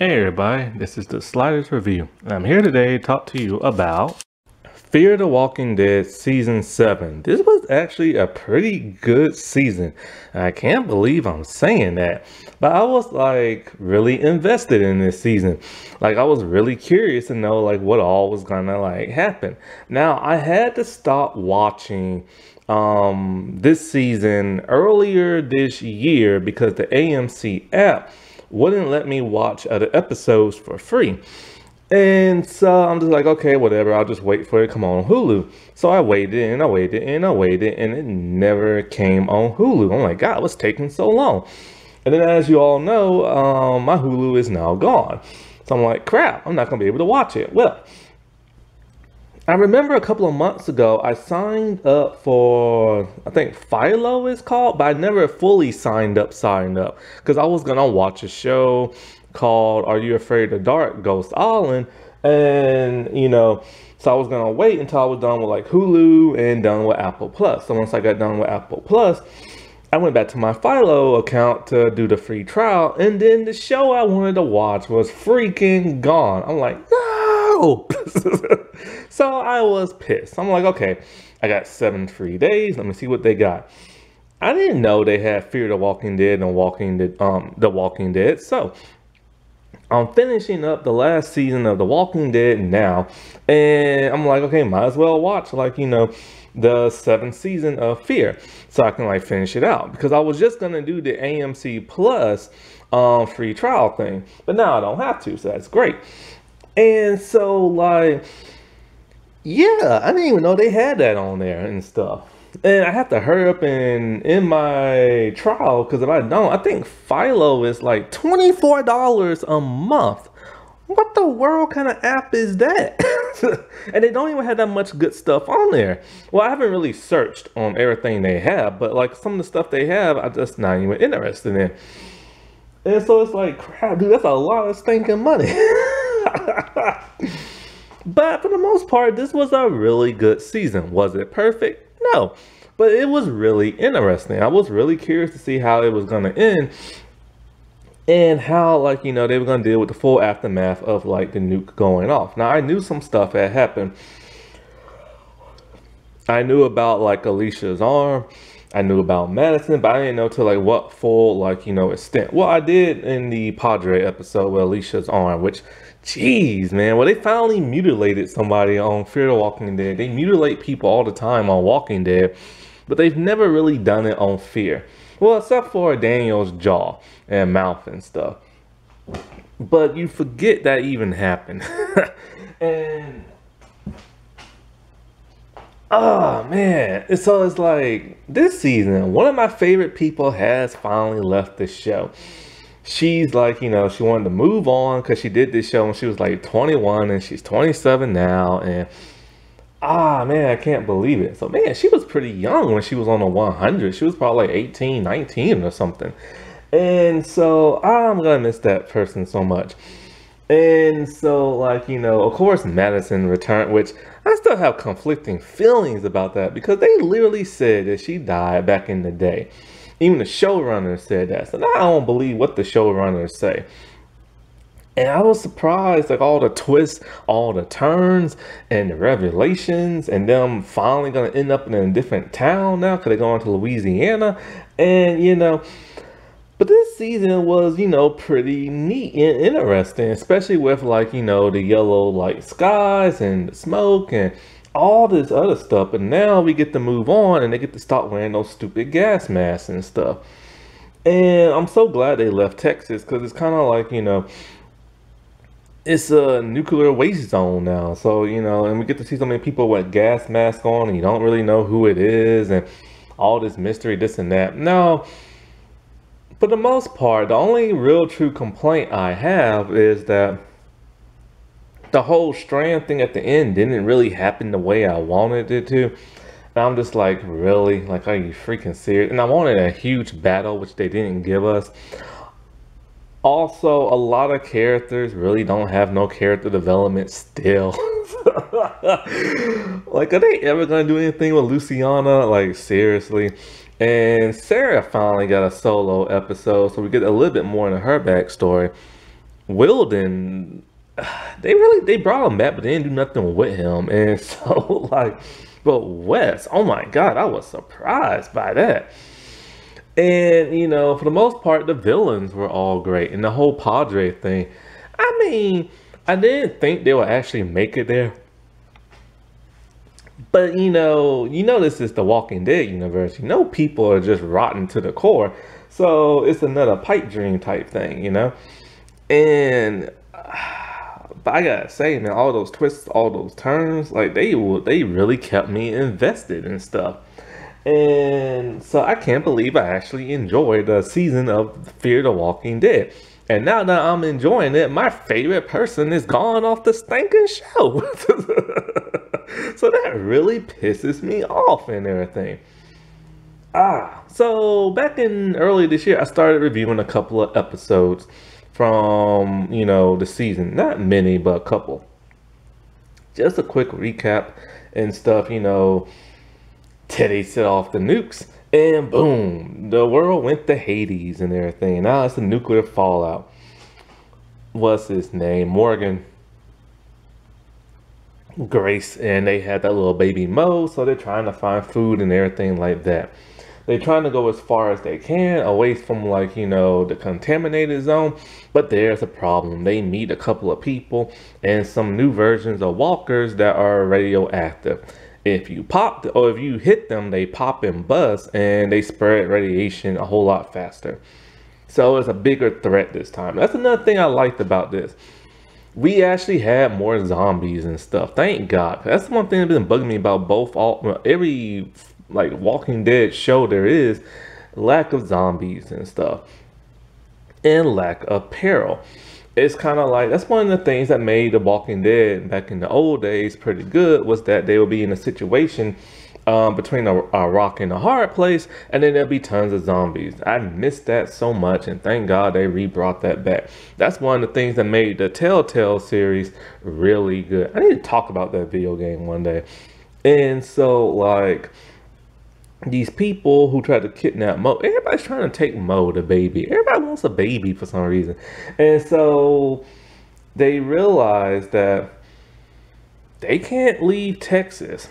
Hey everybody, this is the Sliders Review, and I'm here today to talk to you about Fear the Walking Dead Season 7. This was actually a pretty good season. I can't believe I'm saying that, but I was like really invested in this season. Like I was really curious to know like what all was gonna like happen. Now I had to stop watching this season earlier this year because the AMC app wouldn't let me watch other episodes for free. And so I'm just like, okay, whatever, I'll just wait for it to come on Hulu. So I waited and I waited and I waited and it never came on Hulu. I'm like, God, what's taking so long? And then as you all know, my Hulu is now gone. So I'm like, crap, I'm not gonna be able to watch it. Well, I remember a couple of months ago, I signed up for, I think Philo is called, but I never fully signed up, because I was gonna watch a show called Are You Afraid of Dark? Ghost Island. And, so I was gonna wait until I was done with like Hulu and done with Apple Plus. So once I got done with Apple Plus, I went back to my Philo account to do the free trial, and then the show I wanted to watch was freaking gone. I'm like, no! So I was pissed. I'm like, okay, I got 7 free days. Let me see what they got. I didn't know they had Fear the Walking Dead and The Walking Dead. So I'm finishing up the last season of The Walking Dead now, and I'm like, okay, might as well watch the 7th season of Fear so I can like finish it out, because I was just gonna do the AMC Plus free trial thing, but now I don't have to, so that's great. And so like, yeah, I didn't even know they had that on there and stuff. And I have to hurry up and in my trial, because if I don't, I think Philo is like $24 a month. What the world kind of app is that? And they don't even have that much good stuff on there. Well, I haven't really searched on everything they have, but like some of the stuff they have, I'm just not even interested in. And so it's like, crap, dude, that's a lot of stinking money. But for the most part, this was a really good season. Was it perfect? No. But it was really interesting. I was really curious to see how it was going to end. And how, like, they were going to deal with the full aftermath of, like, the nuke going off. Now, I knew some stuff had happened. I knew about, like, Alicia's arm. I knew about Madison, but I didn't know to, like, what full, like, extent. Well, I did in the Padre episode with Alicia's arm, which, jeez, man. Well, they finally mutilated somebody on Fear the Walking Dead. They mutilate people all the time on Walking Dead, but they've never really done it on Fear. Well, except for Daniel's jaw and mouth and stuff. But you forget that even happened. And oh man, so it's like this season, one of my favorite people has finally left the show. She's like, she wanted to move on because she did this show when she was like 21 and she's 27 now. And man, I can't believe it. So man, she was pretty young when she was on the 100. She was probably like 18, 19 or something. And so I'm gonna miss that person so much. And so like, of course Madison returned, which I still have conflicting feelings about that, because they literally said that she died back in the day. Even the showrunners said that. So now I don't believe what the showrunners say. And I was surprised, like all the twists, all the turns, and the revelations, and them finally gonna end up in a different town now because they're going to Louisiana. And but this season was, pretty neat and interesting, especially with like, the yellow like skies and the smoke and all this other stuff. But now we get to move on and they get to stop wearing those stupid gas masks and stuff. And I'm so glad they left Texas, because it's kind of like, it's a nuclear waste zone now. So, and we get to see so many people with gas masks on and you don't really know who it is and all this mystery, this and that. No. For the most part, the only real true complaint I have is that the whole Strand thing at the end didn't really happen the way I wanted it to. And I'm just like, really? Like, are you freaking serious? And I wanted a huge battle, which they didn't give us. Also, a lot of characters really don't have no character development still. Like, are they ever gonna do anything with Luciana? Like, seriously? And Sarah finally got a solo episode, so we get a little bit more into her backstory. Wilden, they brought him back, but they didn't do nothing with him. And so like, but Wes, oh my God, I was surprised by that. And you know, for the most part, the villains were all great, and the whole Padre thing. I mean, I didn't think they would actually make it there. But you know this is the Walking Dead universe. You know people are just rotten to the core. So it's another pipe dream type thing, you know? And but I gotta say, man, all those twists, all those turns, like they really kept me invested and stuff. And so I can't believe I actually enjoyed a season of Fear the Walking Dead. And now that I'm enjoying it, my favorite person is gone off the stinking show. So that really pisses me off and everything. So back in early this year, I started reviewing a couple of episodes from, the season. Not many, but a couple. Just a quick recap and stuff, Teddy set off the nukes and boom, the world went to Hades and everything. Now it's a nuclear fallout. What's his name? Morgan, Grace, and they had that little baby Mo, so they're trying to find food and everything like that. They're trying to go as far as they can away from the contaminated zone, but there's a problem. They meet a couple of people and some new versions of walkers that are radioactive. If you if you hit them, they pop and bust and they spread radiation a whole lot faster. So it's a bigger threat this time. That's another thing I liked about this. We actually had more zombies and stuff. Thank God. That's one thing that's been bugging me about every Walking Dead show there is. Lack of zombies and stuff. And lack of peril. It's kind of like, that's one of the things that made The Walking Dead back in the old days pretty good, was that they would be in a situation between a rock and a hard place, and then there'll be tons of zombies. I missed that so much, and thank God they re-brought that back. That's one of the things that made the Telltale series really good. I need to talk about that video game one day. And so, these people who tried to kidnap Mo, everybody's trying to take Mo, the baby. Everybody wants a baby for some reason. And so they realized that they can't leave Texas.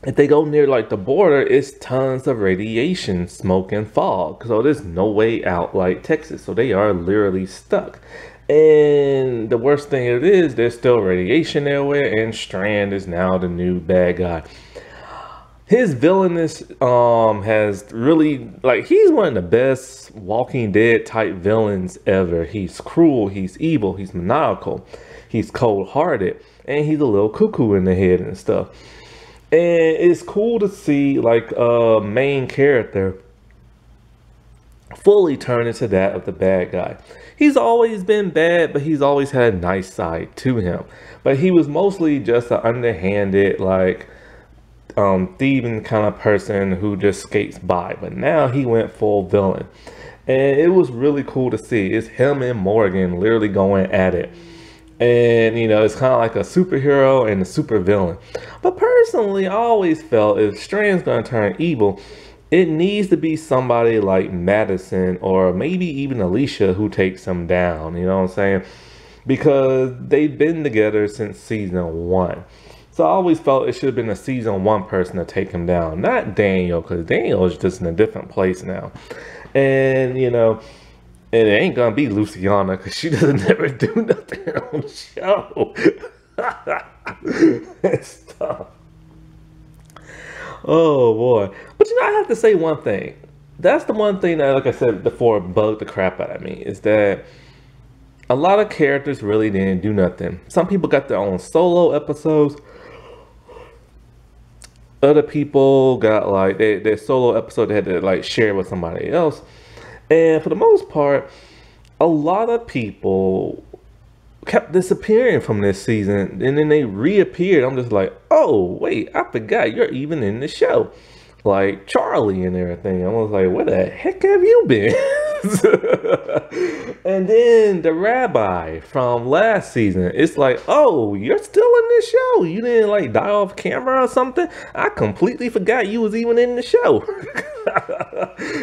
If they go near the border, it's tons of radiation, smoke, and fog. So there's no way out like Texas. So they are literally stuck. And the worst thing it is, there's still radiation everywhere, and Strand is now the new bad guy. His villainous has really, he's one of the best Walking Dead type villains ever. He's cruel, he's evil, he's maniacal, he's cold-hearted, and he's a little cuckoo in the head and stuff. And it's cool to see a main character fully turn into that of the bad guy. He's always been bad, but he's always had a nice side to him. But he was mostly just an underhanded, thieving kind of person who just skates by. But now he went full villain, and it was really cool to see. It's him and Morgan literally going at it, and it's kind of like a superhero and a super villain. But personally, I always felt if Strand's gonna turn evil, it needs to be somebody like Madison or maybe even Alicia who takes him down. You know what I'm saying? Because they've been together since season 1. So I always felt it should have been a season 1 person to take him down, not Daniel, because Daniel is just in a different place now. And, and it ain't going to be Luciana, because she doesn't never do nothing on the show. It's tough. Oh, boy. But, I have to say one thing. That's the one thing that, like I said before, bugged the crap out of me, is that a lot of characters really didn't do nothing. Some people got their own solo episodes. Other people got their solo episode they had to share with somebody else. And for the most part, a lot of people kept disappearing from this season, and then they reappeared. I'm just like, oh wait, I forgot you're even in the show. Like Charlie and everything. I was like, where the heck have you been? And then the rabbi from last season, it's like, oh, you're still in this show. You didn't die off camera or something. I completely forgot you was even in the show.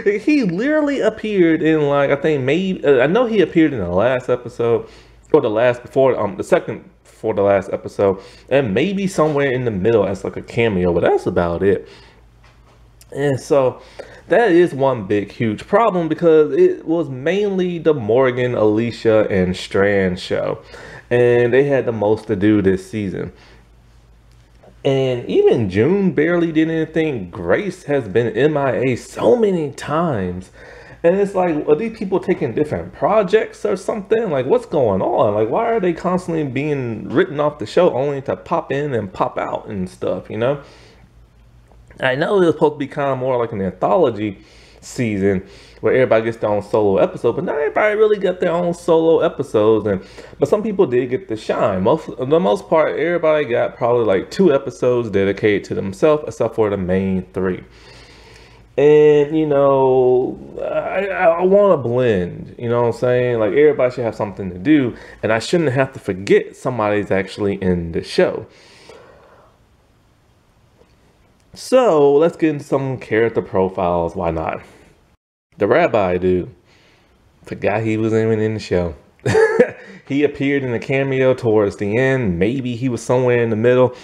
He literally appeared in, like, I think maybe I know he appeared in the last episode, or the last before the second for the last episode, and maybe somewhere in the middle as like a cameo, but that's about it. And so that is one big huge problem, because it was mainly the Morgan, Alicia, and Strand show, and they had the most to do this season. And even June barely did anything. Grace has been MIA so many times. And it's like, are these people taking different projects or something? Like, what's going on? Like, why are they constantly being written off the show only to pop in and pop out and stuff, you know? I know it was supposed to be kind of more like an anthology season where everybody gets their own solo episode, but not everybody really got their own solo episodes. But some people did get to shine. For the most part, everybody got probably like 2 episodes dedicated to themselves, except for the main 3. And, you know, I want to blend, you know what I'm saying? Like, everybody should have something to do, and I shouldn't have to forget somebody's actually in the show. So let's get into some character profiles. Why not? The rabbi dude, forgot he was even in the show. He appeared in a cameo towards the end. Maybe he was somewhere in the middle.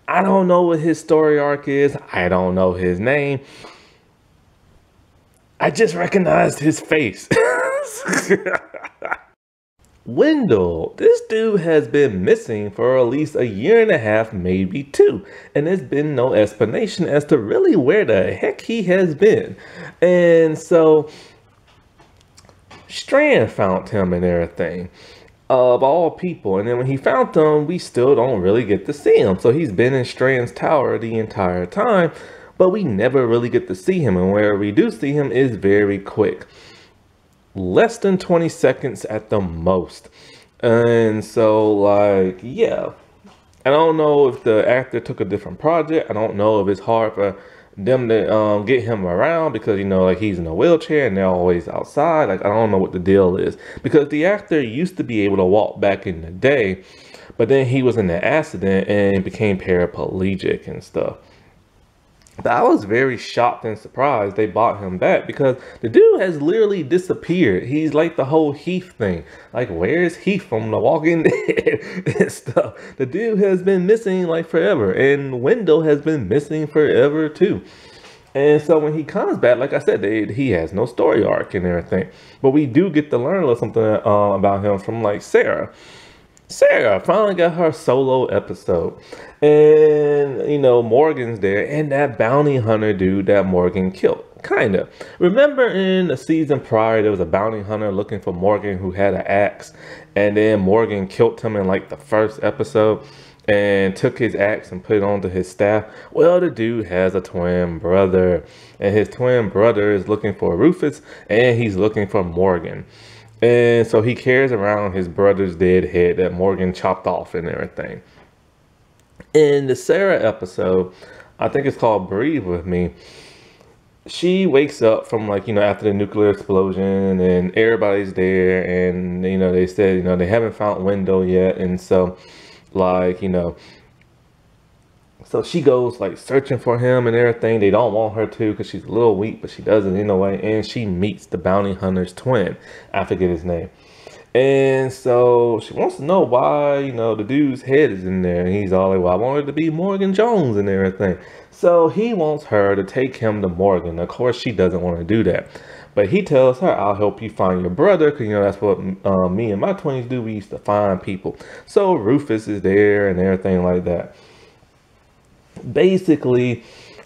I don't know what his story arc is. I don't know his name. I just recognized his face. Wendell, this dude has been missing for at least 1.5 years, maybe 2, and there's been no explanation as to really where the heck he has been. And so Strand found him and everything, of all people, and then when he found him, we still don't really get to see him. So he's been in Strand's tower the entire time, but we never really get to see him, and where we do see him is very quick. Less than 20 seconds at the most. And so, like, yeah, I don't know if the actor took a different project. I don't know if it's hard for them to get him around, because, you know, like, he's in a wheelchair and they're always outside. Like, I don't know what the deal is, because the actor used to be able to walk back in the day, but then he was in an accident and became paraplegic and stuff. But I was very shocked and surprised they brought him back, because the dude has literally disappeared. He's like the whole Heath thing. Like, where's Heath from The Walking Dead and stuff? The dude has been missing like forever, and Wendell has been missing forever too. And so when he comes back, like I said, he has no story arc and everything. But we do get to learn a little something about him from, like, Sarah. Sarah finally got her solo episode, and, you know, Morgan's there, and that bounty hunter dude that Morgan killed, kind of. Remember in the season prior, there was a bounty hunter looking for Morgan who had an axe, and then Morgan killed him in like the first episode and took his axe and put it onto his staff. Well, the dude has a twin brother, and his twin brother is looking for Rufus, and he's looking for Morgan. And so he carries around his brother's dead head that Morgan chopped off and everything. In the Sarah episode, I think it's called Breathe With Me, she wakes up from, like, you know, after the nuclear explosion, and everybody's there, and, you know, they said, you know, they haven't found Wendell yet. And so, like, you know, so she goes, like, searching for him and everything. They don't want her to, because she's a little weak, but she does it anyway. And she meets the bounty hunter's twin. I forget his name. And so she wants to know why, you know, the dude's head is in there. And he's all like, well, I want it to be Morgan Jones and everything. So he wants her to take him to Morgan. Of course, she doesn't want to do that. But he tells her, I'll help you find your brother, because, you know, that's what me and my twins do. We used to find people. So Rufus is there and everything like that. Basically,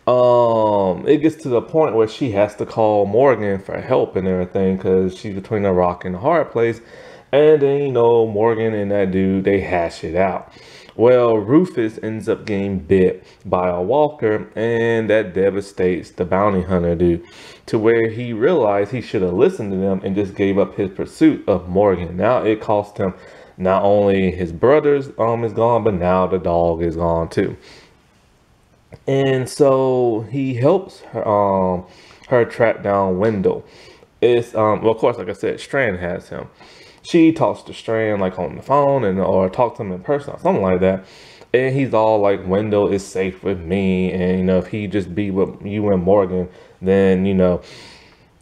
it gets to the point where she has to call Morgan for help and everything, because she's between a rock and a hard place. And then, you know, Morgan and that dude, they hash it out. Well, Rufus ends up getting bit by a walker, and that devastates the bounty hunter dude, to where he realized he should have listened to them and just gave up his pursuit of Morgan. Now it cost him not only his brother's is gone, but now the dog is gone too. And so he helps her, her track down Wendell. It's well, of course, like I said, Strand has him. She talks to Strand, like, on the phone, and or talk to him in person or something like that. And he's all like, Wendell is safe with me, and, you know, if he just be with you and Morgan, then, you know,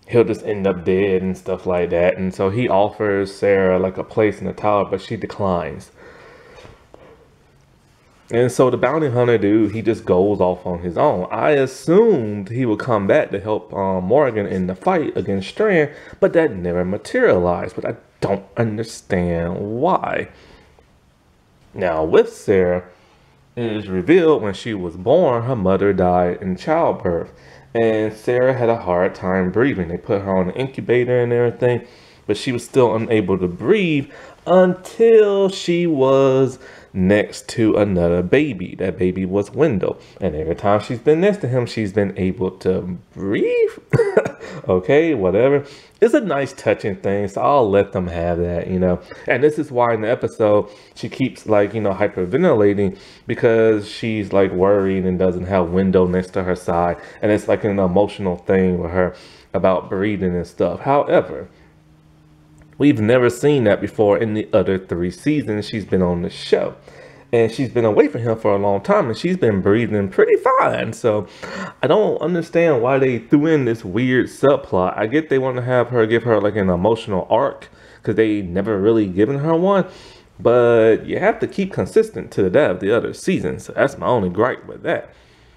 he'll just end up dead and stuff like that. And so he offers Sarah like a place in the tower, but she declines. And so the bounty hunter dude, he just goes off on his own. I assumed he would come back to help Morgan in the fight against Strand, but that never materialized. But I don't understand why. Now with Sarah, it is revealed when she was born, her mother died in childbirth. And Sarah had a hard time breathing. They put her on an incubator and everything, but she was still unable to breathe until she was next to another baby. That baby was Wendell. And every time she's been next to him, she's been able to breathe. Okay, whatever. It's a nice touching thing, so I'll let them have that, you know. And this is why in the episode, she keeps like, you know, hyperventilating because she's like worried and doesn't have Wendell next to her side. And it's like an emotional thing with her about breathing and stuff. However, we've never seen that before in the other 3 seasons she's been on the show. And she's been away from him for a long time, and she's been breathing pretty fine. So I don't understand why they threw in this weird subplot. I get they want to have her, give her like an emotional arc, because they never really given her one. But you have to keep consistent to that of the other seasons. So that's my only gripe with that.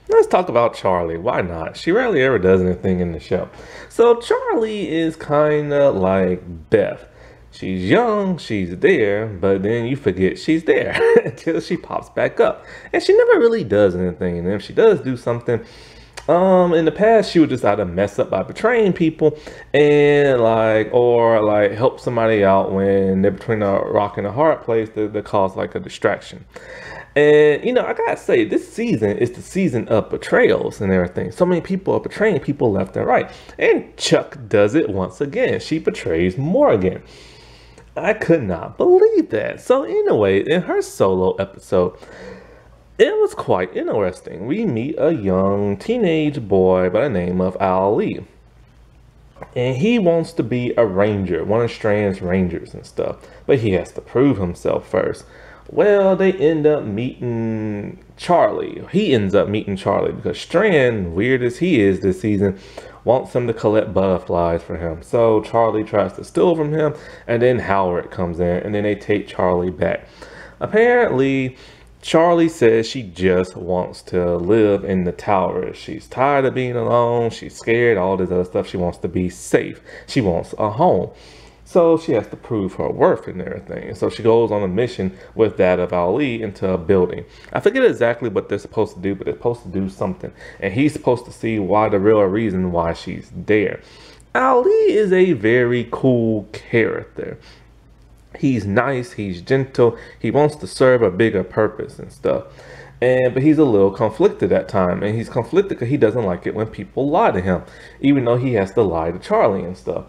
Let's talk about Charlie. Why not? She rarely ever does anything in the show. So Charlie is kind of like Beth. She's young, she's there, but then you forget she's there until she pops back up. And she never really does anything. And if she does do something, in the past, she would just either mess up by betraying people and or help somebody out when they're between a rock and a hard place that cause like a distraction. And, you know, I gotta say, this season is the season of betrayals and everything. So many people are betraying people left and right. And Chuck does it once again. She betrays Morgan. I could not believe that. So anyway, in her solo episode, it was quite interesting. We meet a young teenage boy by the name of Ali. And he wants to be a ranger, one of Strand's rangers and stuff. But he has to prove himself first. Well, they end up meeting Charlie. He ends up meeting Charlie because Strand, weird as he is this season, wants him to collect butterflies for him. So Charlie tries to steal from him, and then Howard comes in, and then they take Charlie back. Apparently, Charlie says she just wants to live in the tower. She's tired of being alone. She's scared, all this other stuff. She wants to be safe. She wants a home. So she has to prove her worth and everything. So she goes on a mission with that of Ali into a building. I forget exactly what they're supposed to do, but they're supposed to do something. And he's supposed to see why, the real reason why she's there. Ali is a very cool character. He's nice, he's gentle, he wants to serve a bigger purpose and stuff. But he's a little conflicted at times. And he's conflicted because he doesn't like it when people lie to him, even though he has to lie to Charlie and stuff.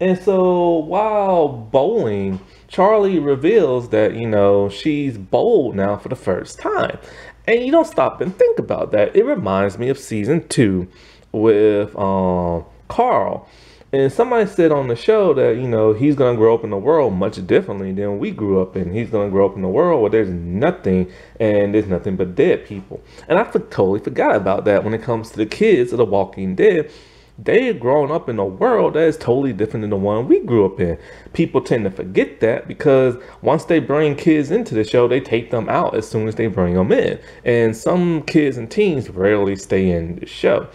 And so while bowling, Charlie reveals that, you know, she's bold now for the first time. And you don't stop and think about that. It reminds me of season 2 with Carl. And somebody said on the show that, you know, he's going to grow up in the world much differently than we grew up in. He's going to grow up in the world where there's nothing and there's nothing but dead people. And I totally forgot about that when it comes to the kids of The Walking Dead. They've grown up in a world that is totally different than the one we grew up in. People tend to forget that because once they bring kids into the show, they take them out as soon as they bring them in. And some kids and teens rarely stay in the show.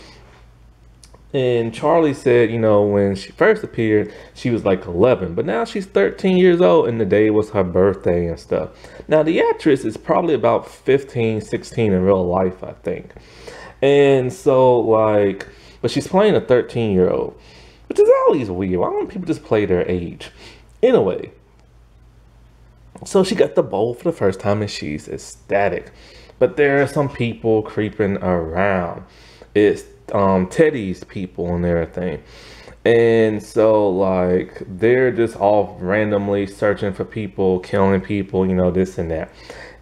And Charlie said, you know, when she first appeared, she was like 11, but now she's 13 years old and the day was her birthday and stuff. Now the actress is probably about 15, 16 in real life, I think. And so like, but she's playing a 13-year-old, which is always weird. Why don't people just play their age? Anyway, so she got the bowl for the first time and she's ecstatic. But there are some people creeping around. It's Teddy's people and everything. And so like they're just all randomly searching for people, killing people, you know, this and that.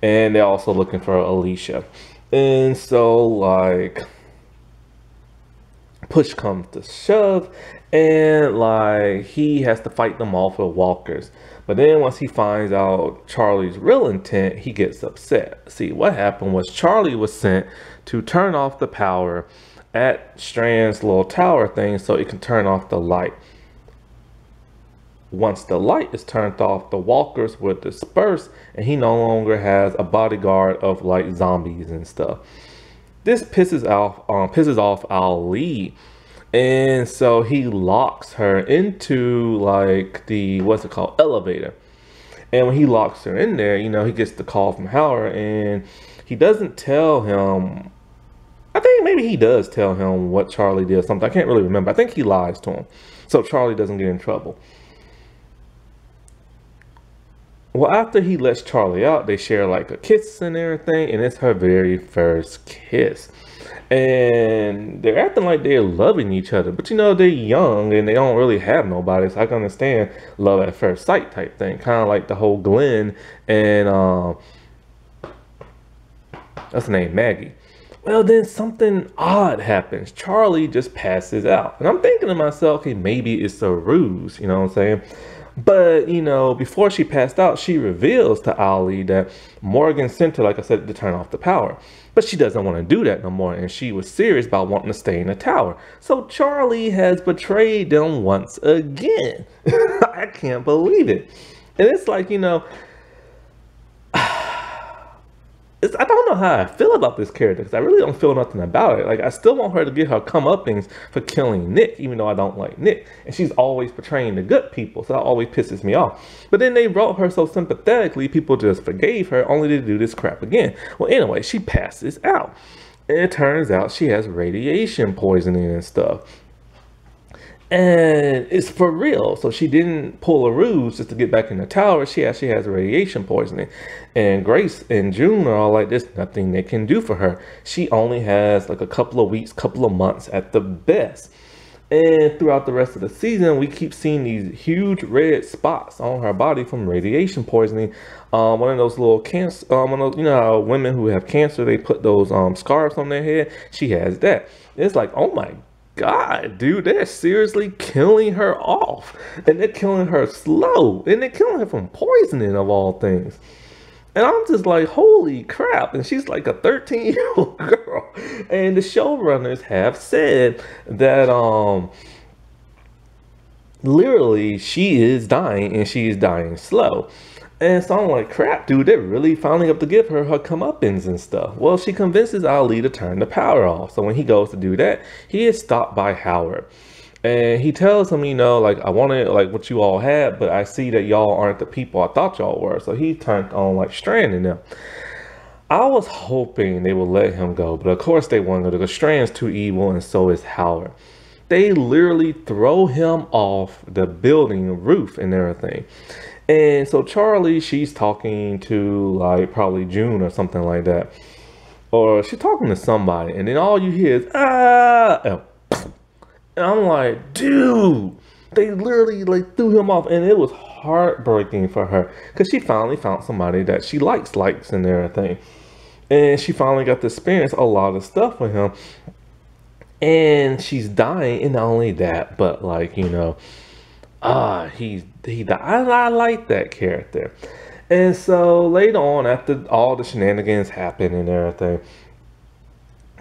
And they're also looking for Alicia. And so like push comes to shove and like he has to fight them off with walkers. But then once he finds out Charlie's real intent, he gets upset. See, what happened was Charlie was sent to turn off the power at Strand's little tower thing so it can turn off the light. Once the light is turned off, the walkers will disperse and he no longer has a bodyguard of like zombies and stuff. This pisses off Ali, and so he locks her into like the, what's it called, elevator. And when he locks her in there, you know, he gets the call from Howard, and he doesn't tell him. I think maybe he does tell him what Charlie did or something. I can't really remember. I think he lies to him so Charlie doesn't get in trouble. Well, after he lets Charlie out, they share like a kiss and everything, and it's her very first kiss. And they're acting like they're loving each other, but you know, they're young and they don't really have nobody, so I can understand love at first sight type thing, kind of like the whole Glenn and that's the name, Maggie. Well, then something odd happens. Charlie just passes out, and I'm thinking to myself, okay, maybe it's a ruse, you know what I'm saying? But, you know, before she passed out, she reveals to Ali that Morgan sent her, like I said, to turn off the power. But she doesn't want to do that no more, and she was serious about wanting to stay in the tower. So Charlie has betrayed them once again. I can't believe it. And it's like, you know, I don't know how I feel about this character, because I really don't feel nothing about it. Like, I still want her to get her comeuppance for killing Nick, even though I don't like Nick. And she's always portraying the good people, so that always pisses me off. But then they wrote her so sympathetically, people just forgave her, only to do this crap again. Well, anyway, she passes out. And it turns out she has radiation poisoning and stuff. And it's for real. So she didn't pull a ruse just to get back in the tower. She actually has radiation poisoning. And Grace and June are all like, there's nothing they can do for her. She only has like a couple of weeks, couple of months at the best. And throughout the rest of the season, we keep seeing these huge red spots on her body from radiation poisoning. One of those little cancer, one of those, you know how women who have cancer, they put those scarves on their head. She has that. It's like, oh my God, dude, they're seriously killing her off, and they're killing her slow, and they're killing her from poisoning of all things. And I'm just like, holy crap. And she's like a 13-year-old girl. And the showrunners have said that literally she is dying, and she is dying slow. And so I'm like, crap, dude, they're really finally up to give her comeuppance and stuff. Well, she convinces Ali to turn the power off. So when he goes to do that, he is stopped by Howard. And he tells him, you know, like, I wanted like what you all had, but I see that y'all aren't the people I thought y'all were. So he turned on like Strand and them. I was hoping they would let him go, but of course they won't, because Strand's too evil, and so is Howard. They literally throw him off the building roof and everything. And so Charlie, she's talking to like probably June or something like that. Or she's talking to somebody, and then all you hear is, ah! And I'm like, dude, they literally like threw him off, and it was heartbreaking for her, because she finally found somebody that she likes and everything. And she finally got to experience a lot of stuff with him. And she's dying, and not only that, but like, you know, he died. I like that character. And so later on, after all the shenanigans happen and everything,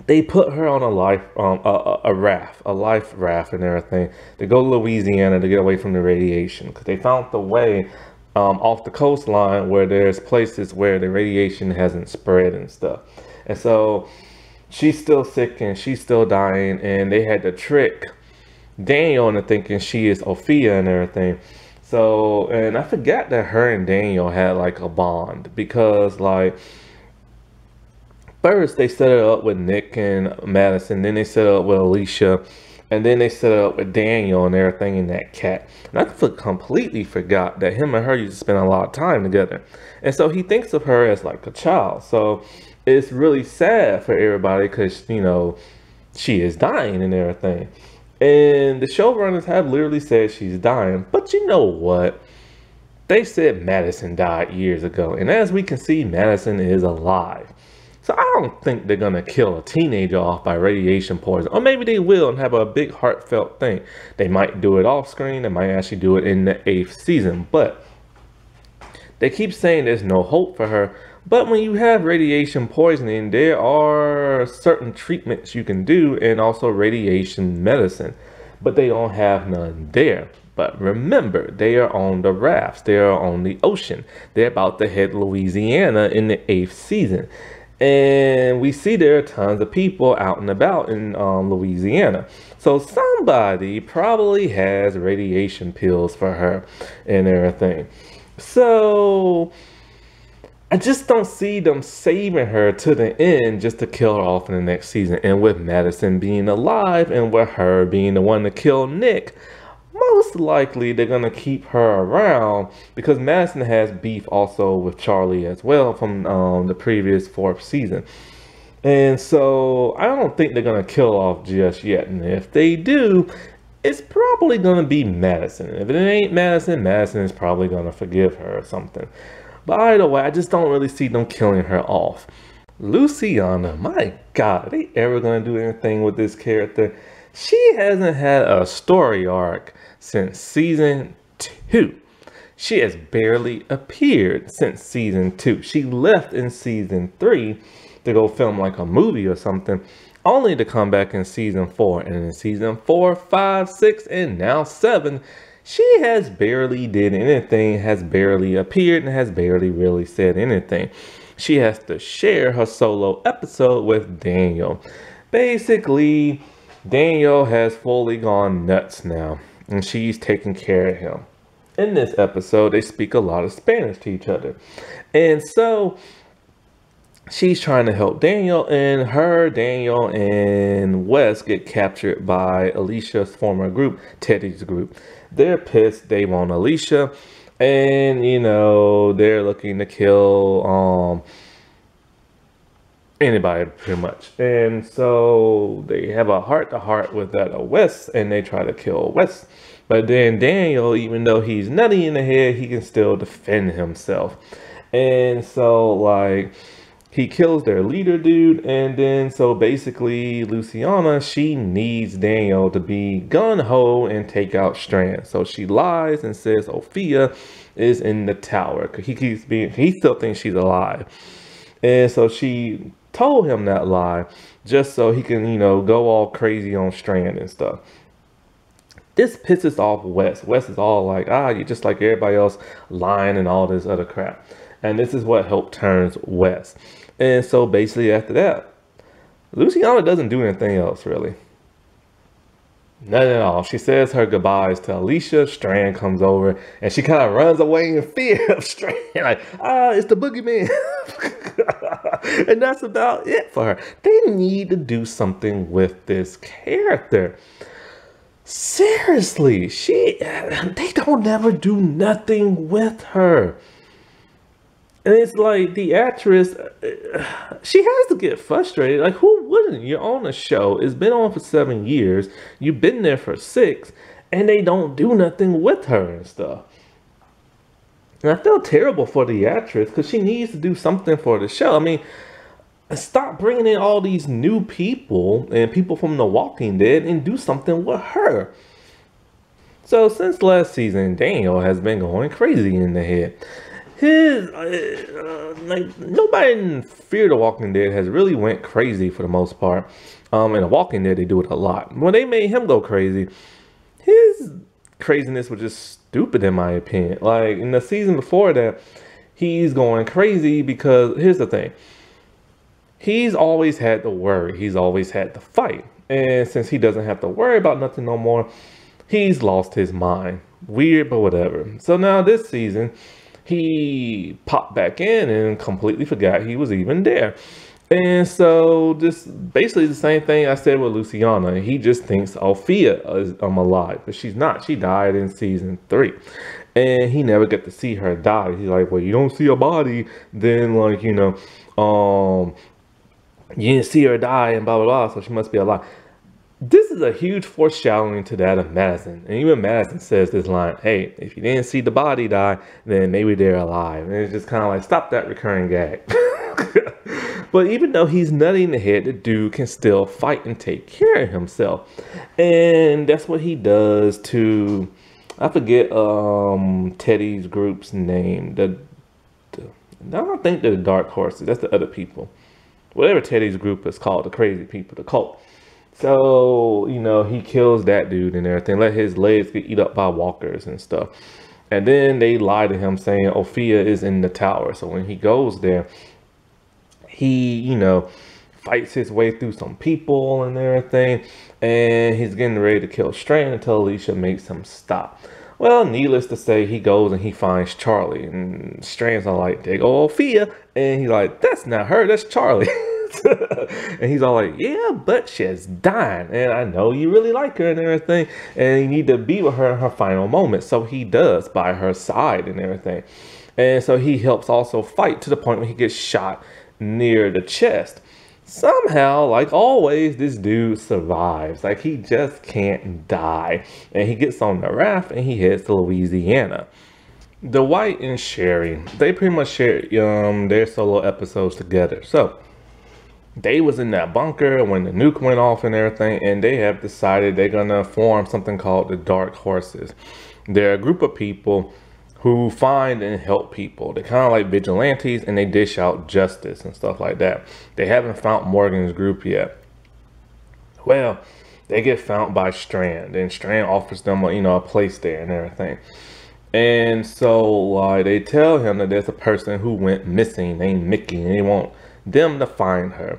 they put her on a life raft and everything to go to Louisiana to get away from the radiation, because they found the way off the coastline where there's places where the radiation hasn't spread and stuff. And so she's still sick and she's still dying, and they had to trick Daniel into thinking she is Ophia and everything. So, and I forgot that her and Daniel had like a bond, because like first they set it up with Nick and Madison, then they set it up with Alicia, and then they set it up with Daniel and everything in that cat. And I completely forgot that him and her used to spend a lot of time together. And so he thinks of her as like a child. So it's really sad for everybody, because, you know, she is dying and everything. And the showrunners have literally said she's dying. But you know what? They said Madison died years ago. And as we can see, Madison is alive. So I don't think they're going to kill a teenager off by radiation poison. Or maybe they will and have a big heartfelt thing. They might do it off screen. They might actually do it in the 8th season. But They keep saying there's no hope for her, but when you have radiation poisoning, there are certain treatments you can do and also radiation medicine, but they don't have none there. But remember, they are on the rafts. They are on the ocean. They're about to hit Louisiana in the 8th season. And we see there are tons of people out and about in Louisiana. So somebody probably has radiation pills for her and everything. So I just don't see them saving her to the end just to kill her off in the next season. And with Madison being alive and with her being the one to kill Nick, most likely they're going to keep her around because Madison has beef also with Charlie as well from the previous 4th season. And so I don't think they're going to kill off just yet. And if they do, it's probably going to be Madison. If it ain't Madison, Madison is probably going to forgive her or something. But either way, I just don't really see them killing her off. Luciana, my God, are they ever going to do anything with this character? She hasn't had a story arc since season 2. She has barely appeared since season 2. She left in season 3 to go film like a movie or something, only to come back in season 4. And in season 4, 5, 6, and now 7, she has barely did anything, has barely appeared, and has barely really said anything. She has to share her solo episode with Daniel. Basically, Daniel has fully gone nuts now, and she's taking care of him. In this episode, they speak a lot of Spanish to each other. And so she's trying to help Daniel, and Daniel, and Wes get captured by Alicia's former group, Teddy's group. They're pissed. They want Alicia, and, you know, they're looking to kill anybody pretty much. And so they have a heart-to-heart with that Wes, and they try to kill Wes. But then Daniel, even though he's nutty in the head, he can still defend himself. And so, like, he kills their leader dude, and then so basically Luciana, she needs Daniel to be gun-ho and take out Strand. So she lies and says Ophia is in the tower, because he still thinks she's alive. And so she told him that lie just so he can, you know, go all crazy on Strand and stuff. This pisses off Wes. Wes is all like, you're just like everybody else, lying and all this other crap. And this is what helped turns Wes. And so basically after that, Luciana doesn't do anything else really. Nothing at all. She says her goodbyes to Alicia. Strand comes over and she kind of runs away in fear of Strand. Like, it's the boogeyman. And that's about it for her. They need to do something with this character. Seriously, they don't ever do nothing with her. And it's like the actress, she has to get frustrated. Like, who wouldn't? You're on a show. It's been on for 7 years. You've been there for 6. And they don't do nothing with her and stuff. And I feel terrible for the actress because she needs to do something for the show. I mean, stop bringing in all these new people and people from The Walking Dead and do something with her. So since last season, Daniel has been going crazy in the head. Like, nobody in Fear the Walking Dead has really went crazy for the most part. In The Walking Dead, they do it a lot. When they made him go crazy, his craziness was just stupid in my opinion. Like, in the season before that, he's going crazy because, here's the thing. He's always had to worry. He's always had to fight. And since he doesn't have to worry about nothing no more, he's lost his mind. Weird, but whatever. So now this season, he popped back in and completely forgot he was even there. And so this basically the same thing I said with Luciana. He just thinks Ophia is alive, but she's not. She died in season 3. And he never got to see her die. He's like, well, you don't see her body, then, like, you know, you didn't see her die and blah, blah, blah, so she must be alive. This is a huge foreshadowing to that of Madison. And even Madison says this line, hey, if you didn't see the body die, then maybe they're alive. And it's just kind of like, stop that recurring gag. But even though he's nutty in the head, the dude can still fight and take care of himself. And that's what he does to, I forget Teddy's group's name. I don't think they're the Dark Horses. That's the other people. Whatever Teddy's group is called, the crazy people, the cult. So, you know, he kills that dude and everything. Let his legs get eat up by walkers and stuff. And then they lie to him saying Ophia is in the tower. So when he goes there, he, you know, fights his way through some people and everything. And he's getting ready to kill Strand until Alicia makes him stop. Well, needless to say, he goes and he finds Charlie. And Strand's all like, there go Ophia. And he's like, that's not her, that's Charlie. And he's all like, yeah, but she's dying. And I know you really like her and everything. And you need to be with her in her final moment. So he does by her side and everything. And so he helps also fight to the point where he gets shot near the chest. Somehow, like always, this dude survives. Like, he just can't die. And he gets on the raft and he heads to Louisiana. Dwight and Sherry, they pretty much share their solo episodes together. So they was in that bunker when the nuke went off and everything, and they have decided they're gonna form something called the Dark Horses. They're a group of people who find and help people. They're kind of like vigilantes, and they dish out justice and stuff like that. They haven't found Morgan's group yet. Well, they get found by Strand, and Strand offers them a place there and everything. And so they tell him that there's a person who went missing named Mickey, and they want them to find her.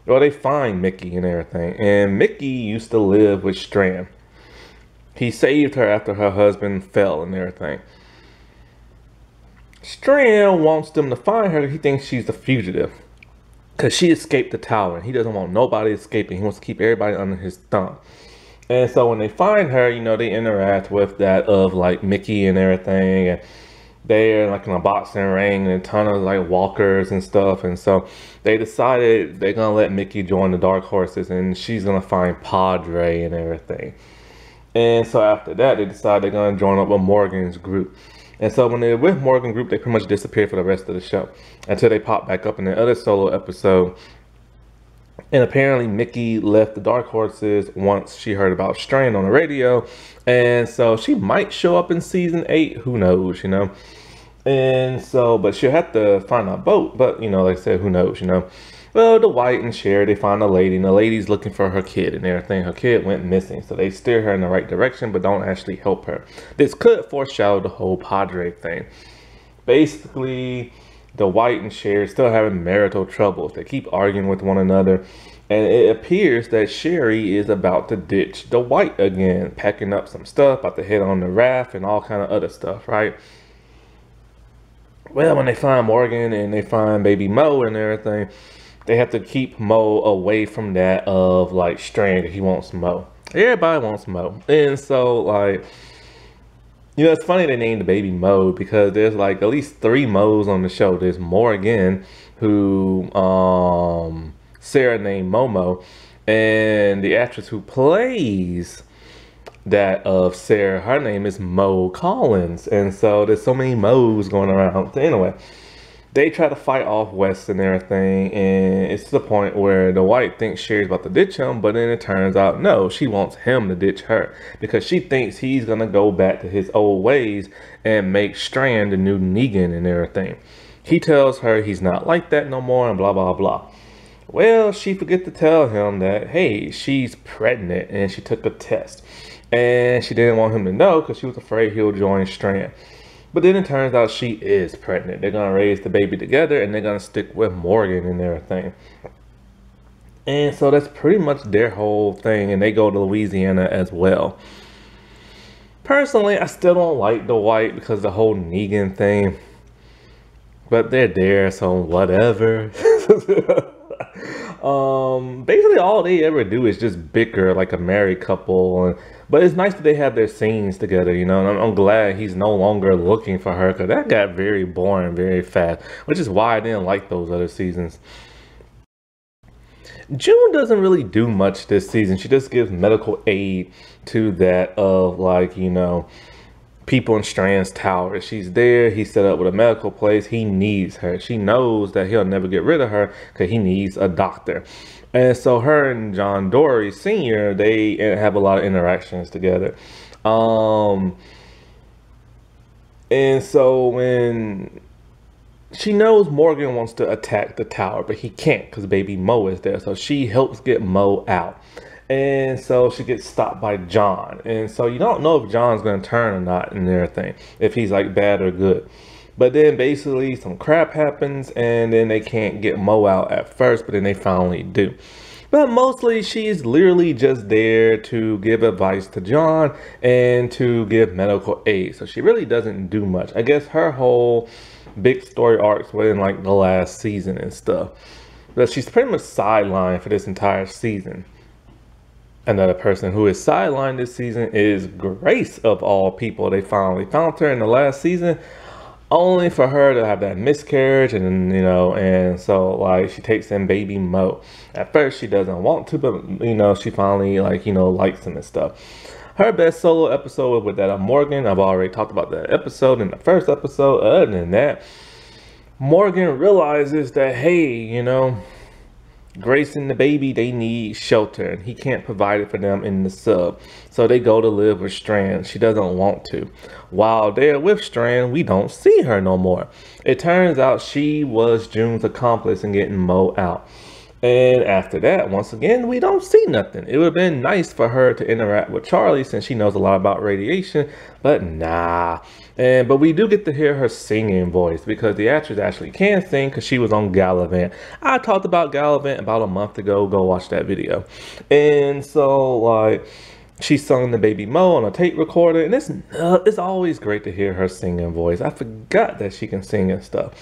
Well, they find Mickey and everything, and Mickey used to live with Strand. He saved her after her husband fell and everything. Strand wants them to find her. He thinks she's a fugitive because she escaped the tower, and he doesn't want nobody escaping. He wants to keep everybody under his thumb. And so when they find her, they interact with that of like Mickey and everything, and they're like in a boxing ring and a ton of like walkers and stuff. And so they decided they're gonna let Mickey join the Dark Horses, and she's gonna find Padre and everything. And so after that, they decide they're gonna join up with Morgan's group. And so when they're with Morgan's group, they pretty much disappear for the rest of the show until they pop back up in the other solo episode. And apparently Mickey left the Dark Horses once she heard about Strand on the radio. And so she might show up in season 8. Who knows, And so, but she'll have to find a boat. But, like I said, who knows, Well, Dwight and Sherry, they find a lady. And the lady's looking for her kid and everything. Her kid went missing. So they steer her in the right direction, but don't actually help her. This could foreshadow the whole Padre thing. Basically, Dwight and Sherry still having marital troubles. They keep arguing with one another. And it appears that Sherry is about to ditch Dwight again, packing up some stuff, about to head on the raft and all kind of other stuff, right? Well, when they find Morgan and they find baby Mo and everything, they have to keep Mo away from that of like Strand. He wants Mo. Everybody wants Mo. And so it's funny they named the baby Mo because there's like at least 3 Mo's on the show. There's Morgan, who Sarah named Momo, and the actress who plays that of Sarah, her name is Mo Collins. And so there's so many Mo's going around. So anyway, they try to fight off West and everything, and it's to the point where Dwight thinks Sherry's about to ditch him, but then it turns out no, she wants him to ditch her because she thinks he's gonna go back to his old ways and make Strand the new Negan and everything. He tells her he's not like that no more and blah blah blah. Well, she forget to tell him that, hey, she's pregnant and she took a test. And she didn't want him to know because she was afraid he'll join Strand. But then it turns out she is pregnant. They're going to raise the baby together and they're going to stick with Morgan and everything. And so that's pretty much their whole thing. And they go to Louisiana as well. Personally, I still don't like Dwight because of the whole Negan thing. But they're there, so whatever. Basically all they ever do is just bicker like a married couple, but it's nice that they have their scenes together, and I'm glad he's no longer looking for her because that got very boring very fast, which is why I didn't like those other seasons. June doesn't really do much this season. She just gives medical aid to that of people in Strand's tower. She's there. He's set up with a medical place. He needs her. She knows that he'll never get rid of her because he needs a doctor. And so her and John Dory Sr., they have a lot of interactions together. And so when she knows Morgan wants to attack the tower, but he can't because baby Mo is there. So she helps get Mo out. And so she gets stopped by John. And so you don't know if John's going to turn or not and everything, if he's like bad or good. But then basically some crap happens and then they can't get Mo out at first, but then they finally do. But mostly she's literally just there to give advice to John and to give medical aid. So she really doesn't do much. I guess her whole big story arcs were in like the last season and stuff. But she's pretty much sidelined for this entire season. Another person who is sidelined this season is Grace, of all people. They finally found her in the last season, only for her to have that miscarriage, and you know, and so like she takes in baby Mo. At first she doesn't want to, but you know, she finally like, you know, likes him and stuff. Her best solo episode was with that of Morgan. I've already talked about that episode in the first episode. Other than that, Morgan realizes that, hey, you know, Grace and the baby, they need shelter, and he can't provide it for them in the sub. So they go to live with Strand. She doesn't want to. While they're with Strand, we don't see her no more. It turns out she was June's accomplice in getting Mo out. And after that, once again, we don't see nothing. It would have been nice for her to interact with Charlie since she knows a lot about radiation, but nah. But we do get to hear her singing voice because the actress actually can sing because she was on Gallivant. I talked about Gallivant about a month ago. Go watch that video. And so, like, she sung the baby Mo on a tape recorder, and it's always great to hear her singing voice. I forgot that she can sing and stuff.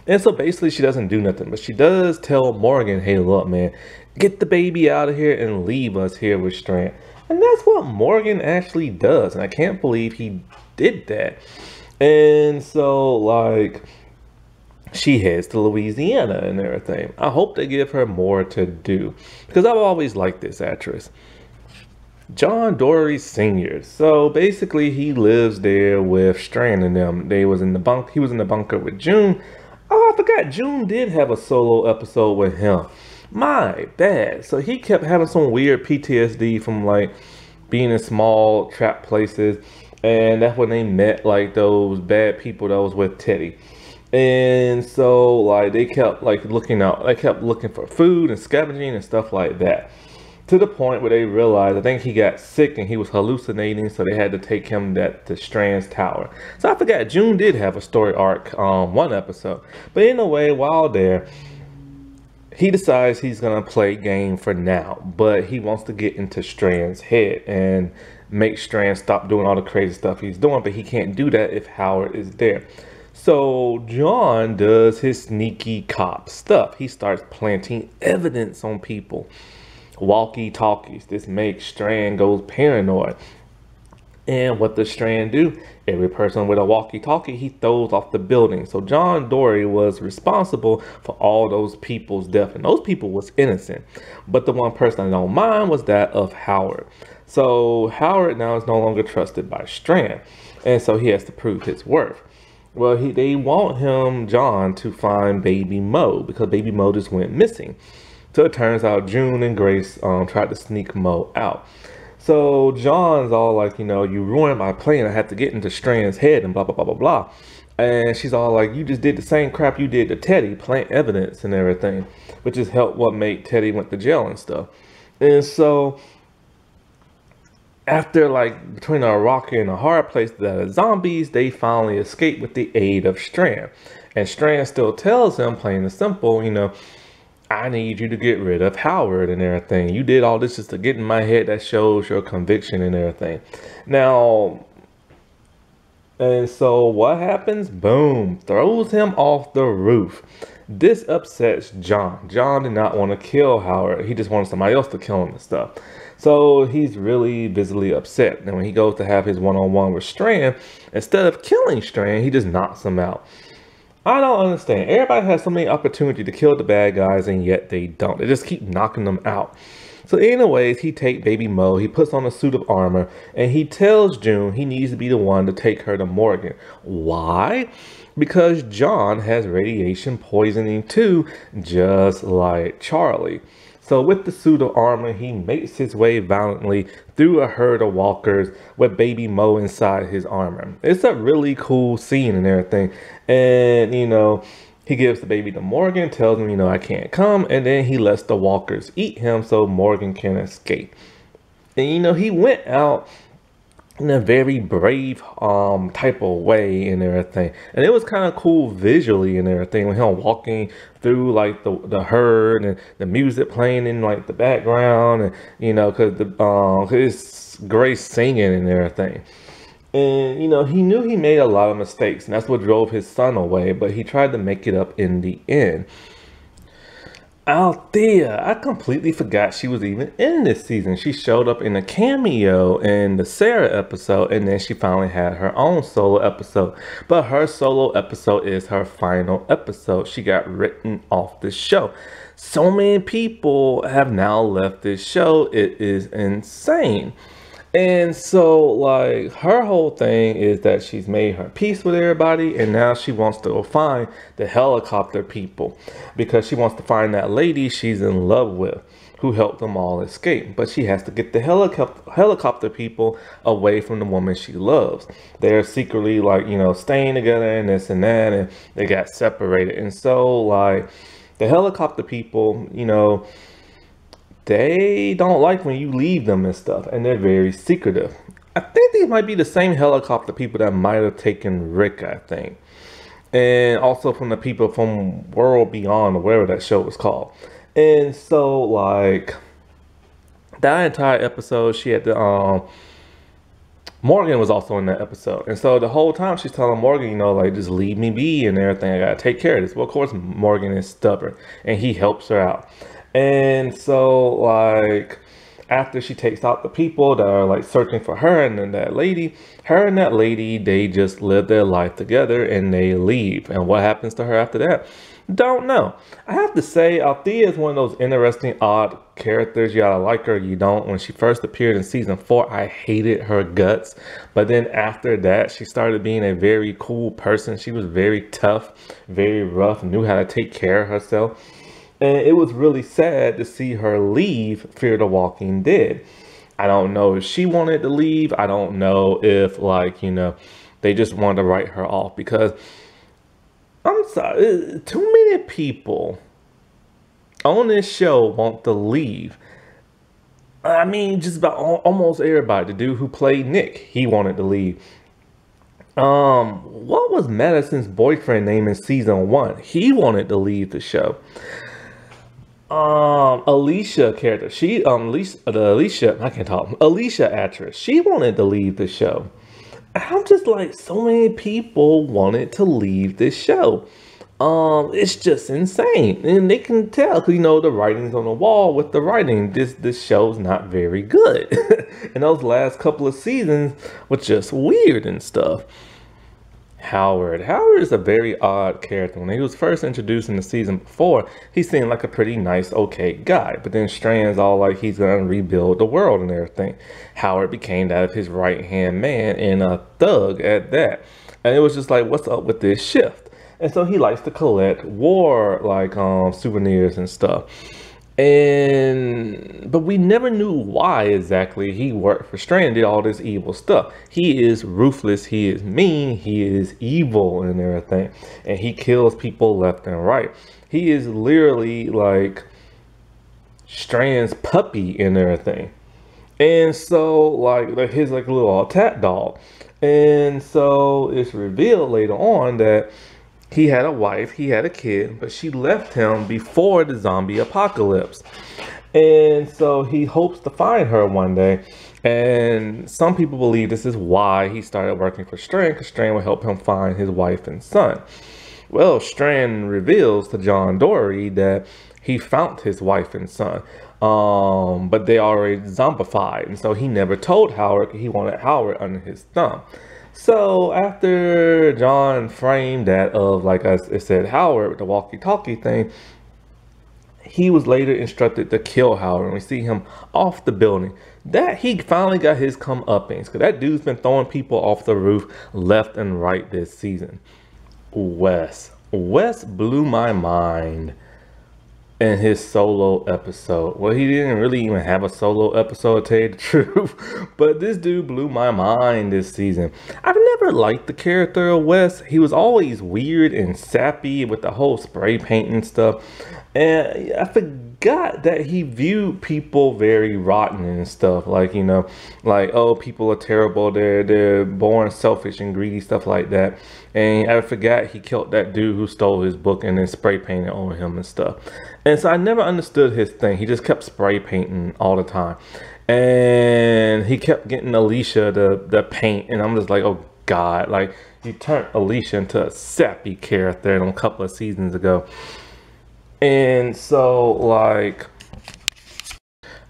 And so basically she doesn't do nothing, but she does tell Morgan, hey, look, man, get the baby out of here and leave us here with Strand. And that's what Morgan actually does. And I can't believe he did that. And so, like, she heads to Louisiana and everything. I hope they give her more to do because I've always liked this actress. John Dorie Sr. So basically he lives there with Strand and them. He was in the bunker with June. Oh, I forgot June did have a solo episode with him. My bad. So he kept having some weird PTSD from like being in small trap places. And that's when they met like those bad people that was with Teddy. And so like they kept like looking for food and scavenging and stuff like that. To the point where they realized, I think he got sick and he was hallucinating, so they had to take him to Strand's tower. So I forgot June did have a story arc one episode. But in a way, while there, he decides he's gonna play game for now, but he wants to get into Strand's head and make Strand stop doing all the crazy stuff he's doing, but he can't do that if Howard is there. So John does his sneaky cop stuff. He starts planting evidence on people. Walkie-talkies. This makes Strand goes paranoid. And what does Strand do? Every person with a walkie-talkie, he throws off the building. So John Dorie was responsible for all those people's death. And those people was innocent. But the one person I don't mind was that of Howard. So Howard now is no longer trusted by Strand. And so he has to prove his worth. Well, they want him, John, to find baby Mo because baby Mo just went missing. So it turns out June and Grace tried to sneak Mo out. So John's all like, you know, you ruined my plan. I had to get into Strand's head and blah, blah, blah, blah, blah. And she's all like, you just did the same crap you did to Teddy, plant evidence and everything, which is what made Teddy went to jail and stuff. And so after like between a rock and a hard place that are zombies, they finally escape with the aid of Strand. And Strand still tells him, plain and simple, you know, I need you to get rid of Howard and everything. You did all this just to get in my head. That shows your conviction and everything. Now, and so what happens? Boom, throws him off the roof. This upsets John. John did not want to kill Howard. He just wanted somebody else to kill him and stuff. So he's really visibly upset. And when he goes to have his one-on-one with Strand, instead of killing Strand, he just knocks him out. I don't understand. Everybody has so many opportunities to kill the bad guys, and yet they don't. They just keep knocking them out. So anyways, he takes baby Mo, he puts on a suit of armor, and he tells June he needs to be the one to take her to Morgan. Why? Because John has radiation poisoning too, just like Charlie. So with the suit of armor, he makes his way violently through a herd of walkers with baby Mo inside his armor. It's a really cool scene and everything. And, you know, He gives the baby to Morgan, tells him, I can't come, and then he lets the walkers eat him so Morgan can escape. And he went out in a very brave type of way and everything, and it was kind of cool visually and everything, with him walking through like the herd and the music playing in like the background, and because his Grace singing and everything. And he knew he made a lot of mistakes, and that's what drove his son away, but he tried to make it up in the end. Althea, I completely forgot she was even in this season. She showed up in a cameo in the Sarah episode, and then she finally had her own solo episode. But her solo episode is her final episode. She got written off the show. So many people have now left this show. It is insane. And so, like, her whole thing is that she's made her peace with everybody, and now she wants to go find the helicopter people, because she wants to find that lady she's in love with who helped them all escape. But she has to get the helicopter people away from the woman she loves. They're secretly, like, staying together and this and that, and they got separated. And so, like, the helicopter people, they don't like when you leave them and stuff, and they're very secretive. I think these might be the same helicopter people that might have taken Rick, I think. And also from the people from World Beyond, or whatever that show was called. And so, like, that entire episode, she had to, Morgan was also in that episode. And so the whole time she's telling Morgan, like, just leave me be and everything. I gotta take care of this. Well, of course, Morgan is stubborn, and he helps her out. And so, like, after she takes out the people that are, like, searching for her and then her and that lady, they just live their life together and they leave. And what happens to her after that? Don't know. I have to say, Althea is one of those interesting, odd characters. You gotta like her, you don't. When she first appeared in season 4, I hated her guts. But then after that, she started being a very cool person. She was very tough, very rough, knew how to take care of herself. And it was really sad to see her leave Fear the Walking Dead. I don't know if she wanted to leave. I don't know if, like, they just wanted to write her off. Because, I'm sorry, too many people on this show want to leave. I mean, just about almost everybody. The dude who played Nick, he wanted to leave. What was Madison's boyfriend name in season 1? He wanted to leave the show. Alicia character, Alicia actress, she wanted to leave the show. I'm just like, so many people wanted to leave this show. It's just insane, and they can tell, because the writing's on the wall with the writing. This show's not very good. And those last couple of seasons were just weird and stuff. Howard is a very odd character. When he was first introduced in the season before, he seemed like a pretty nice, okay guy. But then Strand's all like he's gonna rebuild the world and everything. Howard became that of his right-hand man, and a thug at that. And it was just like, what's up with this shift? And so he likes to collect war, like, souvenirs and stuff. But we never knew why exactly he worked for Strand, did all this evil stuff. He is ruthless, he is mean, he is evil and everything. And he kills people left and right. He is literally like Strand's puppy and everything. And so, like his little attack dog. And so it's revealed later on that he had a wife, he had a kid, but she left him before the zombie apocalypse. And so he hopes to find her one day. And some people believe this is why he started working for Strand, because Strand would help him find his wife and son. Well, Strand reveals to John Dory that he found his wife and son, but they already zombified. And so he never told Howard. He wanted Howard under his thumb. So after John framed that of, like I said, Howard, the walkie-talkie thing, he was later instructed to kill Howard, and we see him off the building. That he finally got his comeuppance, because that dude's been throwing people off the roof left and right this season. Wes blew my mind. in his solo episode. Well, he didn't really even have a solo episode, to tell you the truth, but this dude blew my mind this season. I've never liked the character of Wes. He was always weird and sappy with the whole spray painting stuff, and I forgot that he viewed people very rotten and stuff, like, you know, like, oh, people are terrible, they're born selfish and greedy, stuff like that. And I forgot he killed that dude who stole his book and then spray painted on him and stuff. And so I never understood his thing. He just kept spray painting all the time, and he kept getting Alicia the paint, and I'm just like, oh God, like, you turned Alicia into a sappy character a couple of seasons ago. And so, like,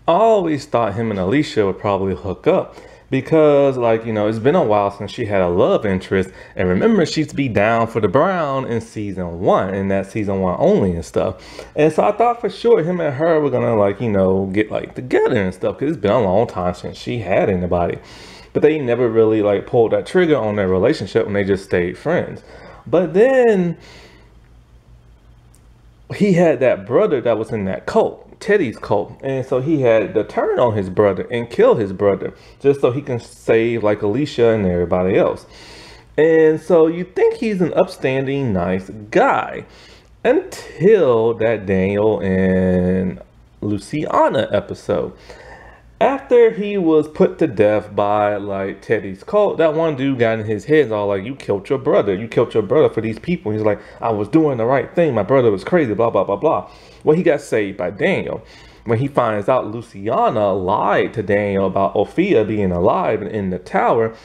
I always thought him and Alicia would probably hook up because, like, you know, it's been a while since she had a love interest. And remember, she used to be down for the brown in season 1, and that season 1 only and stuff. And so I thought for sure him and her were gonna, like, you know, get like together and stuff, because it's been a long time since she had anybody. But they never really like pulled that trigger on their relationship, and they just stayed friends. But then he had that brother that was in that cult, Teddy's cult, and so he had to turn on his brother and kill his brother just so he can save like Alicia and everybody else. And so you think he's an upstanding, nice guy until that Daniel and Luciana episode. After he was put to death by like Teddy's cult, that one dude got in his head all like, you killed your brother. You killed your brother for these people. He's like, I was doing the right thing. My brother was crazy, blah, blah, blah, blah. Well, he got saved by Daniel. When he finds out Luciana lied to Daniel about Ophia being alive and in the tower,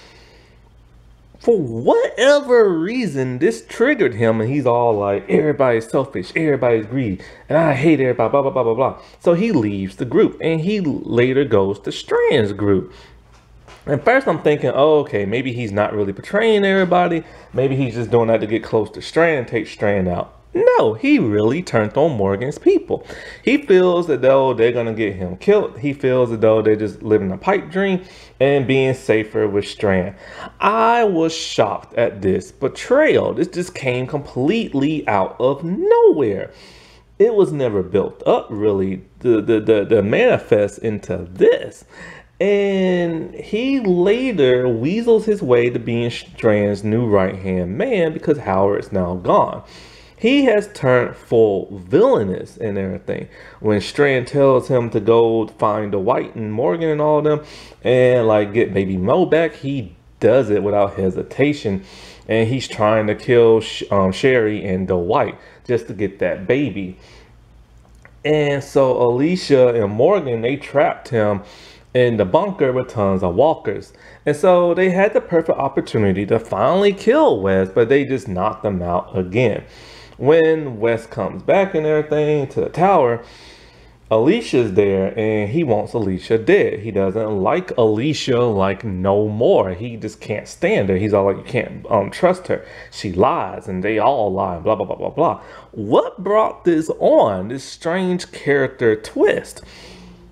for whatever reason, this triggered him, and he's all like, everybody's selfish, everybody's greedy, and I hate everybody, blah, blah, blah, blah, blah. So he leaves the group, and he later goes to Strand's group. And first I'm thinking, oh, okay, maybe he's not really betraying everybody. Maybe he's just doing that to get close to Strand and take Strand out. No, he really turned on Morgan's people. He feels as though they're going to get him killed. He feels as though they're just living a pipe dream and being safer with Strand. I was shocked at this betrayal. This just came completely out of nowhere. It was never built up really the manifest into this. And he later weasels his way to being Strand's new right-hand man because Howard's now gone. He has turned full villainous and everything. When Strand tells him to go find Dwight and Morgan and all of them and like get baby Mo back, he does it without hesitation. And he's trying to kill Sherry and Dwight just to get that baby. And so Alicia and Morgan, they trapped him in the bunker with tons of walkers. And so they had the perfect opportunity to finally kill Wes, but they just knocked them out again. When Wes comes back and everything to the tower, Alicia's there and he wants Alicia dead. He doesn't like Alicia like no more. He just can't stand her. He's all like, you can't trust her. She lies and they all lie, blah, blah, blah, blah, blah. What brought this on, this strange character twist?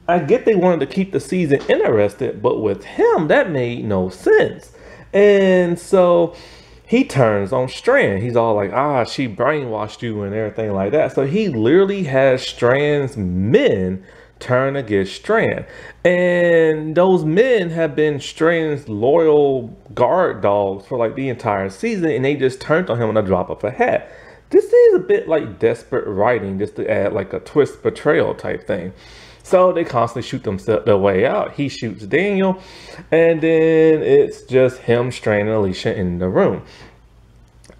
I get they wanted to keep the season interested, but with him, that made no sense. And so he turns on Strand. He's all like, she brainwashed you and everything like that. So he literally has Strand's men turn against Strand. And those men have been Strand's loyal guard dogs for like the entire season, and they just turned on him on a drop of a hat. This is a bit like desperate writing just to add like a twist betrayal type thing. So they constantly shoot themselves their way out. He shoots Daniel, and then it's just him, Strand, and Alicia in the room.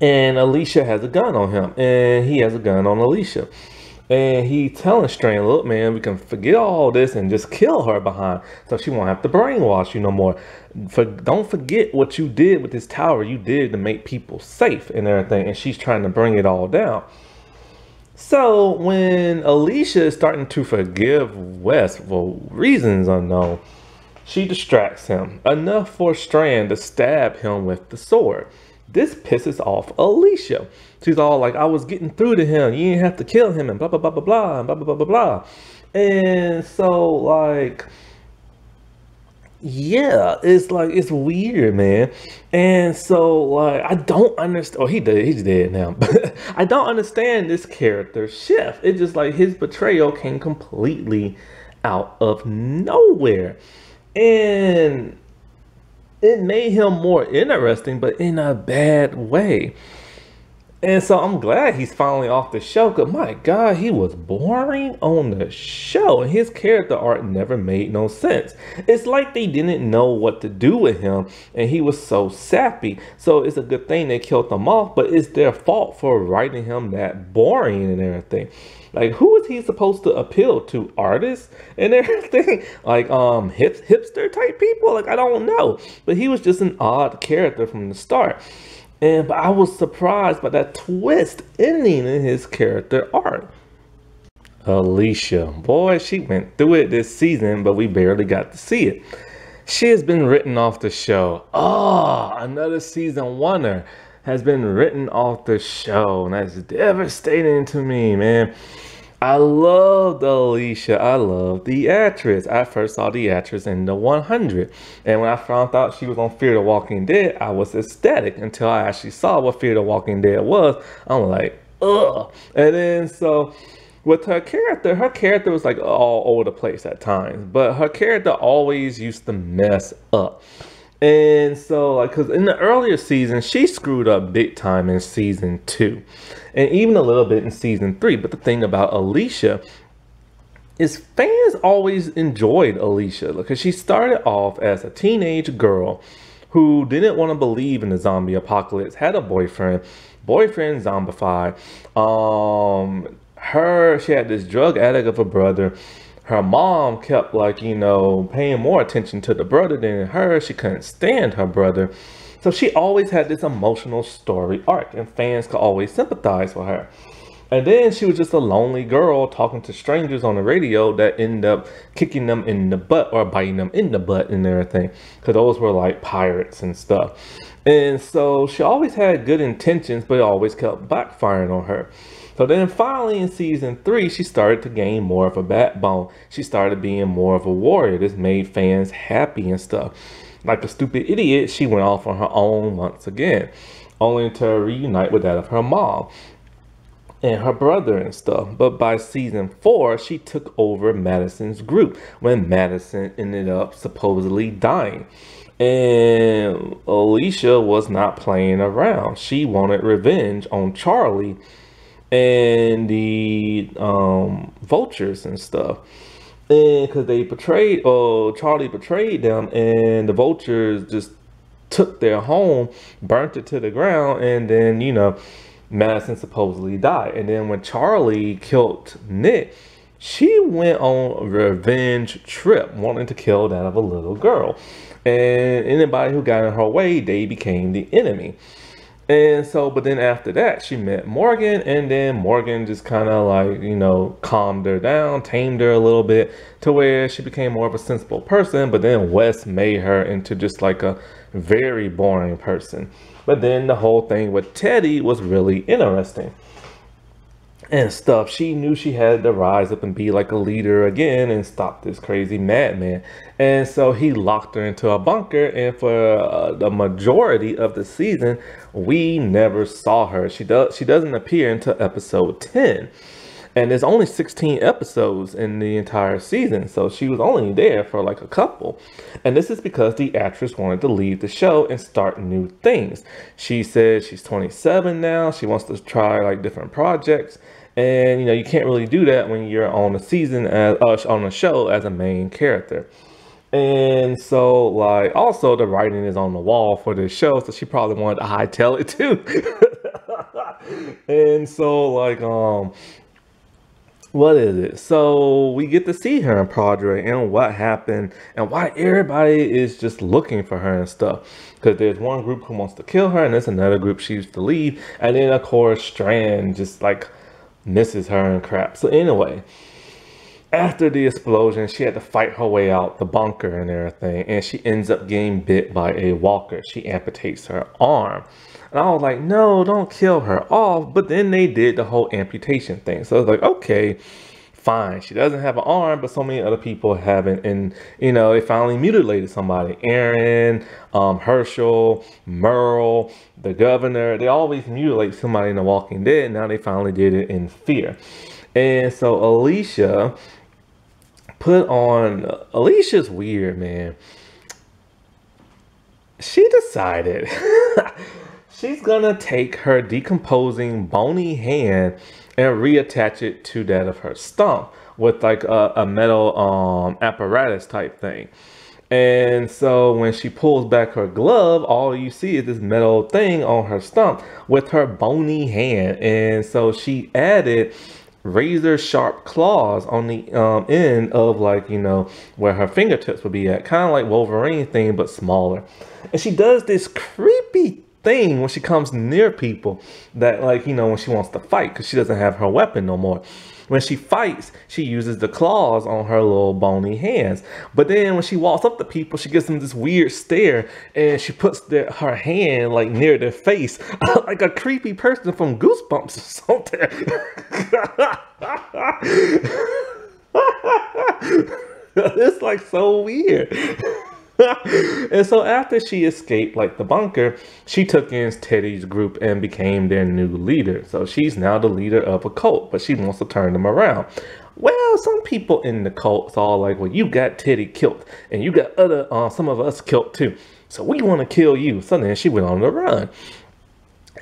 And Alicia has a gun on him, and he has a gun on Alicia. And he telling Strand, look, man, we can forget all this and just kill her behind, so she won't have to brainwash you no more. Don't forget what you did with this tower. You did to make people safe and everything, and she's trying to bring it all down. So when Alicia is starting to forgive Wes for reasons unknown, she distracts him enough for Strand to stab him with the sword. This pisses off Alicia. She's all like, I was getting through to him. You didn't have to kill him and blah, blah, blah, blah, blah, and blah, blah, blah, blah, blah. And so like Yeah, it's like it's weird, man. And so like I don't understand. Oh, he's dead now. But I don't understand this character shift. It's just like his betrayal came completely out of nowhere. And it made him more interesting, but in a bad way. And so I'm glad he's finally off the show, because my God, he was boring on the show. And his character art never made no sense. It's like they didn't know what to do with him, and he was so sappy. So it's a good thing they killed him off, but it's their fault for writing him that boring and everything. Like, who is he supposed to appeal to? Artists and everything? Like, hipster type people? Like, I don't know. But he was just an odd character from the start. But I was surprised by that twist ending in his character arc. Alicia, boy, she went through it this season, but we barely got to see it. She has been written off the show. Oh, another season oneer has been written off the show, and that's devastating to me, man. I loved Alicia. I loved the actress. I first saw the actress in the 100. And when I found out she was on Fear the Walking Dead, I was ecstatic until I actually saw what Fear the Walking Dead was. I'm like, ugh. And then so with her character was like all over the place at times. But her character always used to mess up. And so, like, because in the earlier seasons, she screwed up big time in season 2. And even a little bit in season 3. But the thing about Alicia is fans always enjoyed Alicia. Because she started off as a teenage girl who didn't want to believe in the zombie apocalypse, had a boyfriend zombified. She had this drug addict of a brother. Her mom kept, like, you know, paying more attention to the brother than her. She couldn't stand her brother. So she always had this emotional story arc, and fans could always sympathize with her. And then she was just a lonely girl talking to strangers on the radio that ended up kicking them in the butt or biting them in the butt and everything. Because those were like pirates and stuff. And so she always had good intentions, but it always kept backfiring on her. So then finally in season 3, she started to gain more of a backbone. She started being more of a warrior. This made fans happy and stuff. Like a stupid idiot, she went off on her own once again, only to reunite with that of her mom and her brother and stuff. But by season 4, she took over Madison's group when Madison ended up supposedly dying. And Alicia was not playing around. She wanted revenge on Charlie and the vultures and stuff. And because they betrayed, Charlie betrayed them, and the vultures just took their home, burnt it to the ground, and then, you know, Madison supposedly died. And then when Charlie killed Nick, she went on a revenge trip, wanting to kill that of a little girl. And anybody who got in her way, they became the enemy. And so, but then after that, she met Morgan, and then Morgan just kind of like, you know, calmed her down, tamed her a little bit to where she became more of a sensible person. But then Wes made her into just like a very boring person. But then the whole thing with Teddy was really interesting and stuff. She knew she had to rise up and be like a leader again and stop this crazy madman. And so he locked her into a bunker, and for the majority of the season, we never saw her. She doesn't appear until episode 10. And there's only 16 episodes in the entire season, so she was only there for like a couple. And this is because the actress wanted to leave the show and start new things. She said she's 27 now. She wants to try like different projects. And, you know, you can't really do that when you're on a season as on a show as a main character. And so, like, also the writing is on the wall for this show, so she probably wanted to hightail it too. And so, like, what is it? So we get to see her in Padre and what happened and why everybody is just looking for her and stuff. Because there's one group who wants to kill her, and there's another group she used to leave. And then, of course, Strand just like misses her and crap. So anyway, after the explosion, she had to fight her way out the bunker and everything, and she ends up getting bit by a walker. She amputates her arm, and I was like, no, don't kill her off. But then they did the whole amputation thing, so I was like, okay, fine. She doesn't have an arm, but so many other people haven't. And, you know, they finally mutilated somebody. Aaron, Herschel, Merle, the governor. They always mutilate somebody in The Walking Dead. Now they finally did it in Fear. And so Alicia Alicia's weird, man. She decided she's gonna take her decomposing bony hand and reattach it to that of her stump with like a metal apparatus type thing. And so when she pulls back her glove, all you see is this metal thing on her stump with her bony hand. And so she added razor sharp claws on the end of, like, you know, where her fingertips would be at, kind of like Wolverine thing but smaller. And she does this creepy thing when she comes near people, that, like, you know, when she wants to fight, because she doesn't have her weapon no more. When she fights, she uses the claws on her little bony hands. But then when she walks up to people, she gives them this weird stare, and she puts her hand like near their face, like a creepy person from Goosebumps or something. It's like so weird. And so after she escaped like the bunker, she took in Teddy's group and became their new leader. So she's now the leader of a cult, but she wants to turn them around. Well, some people in the cult saw like, well, you got Teddy killed and you got some of us killed too, so we want to kill you. So then she went on the run.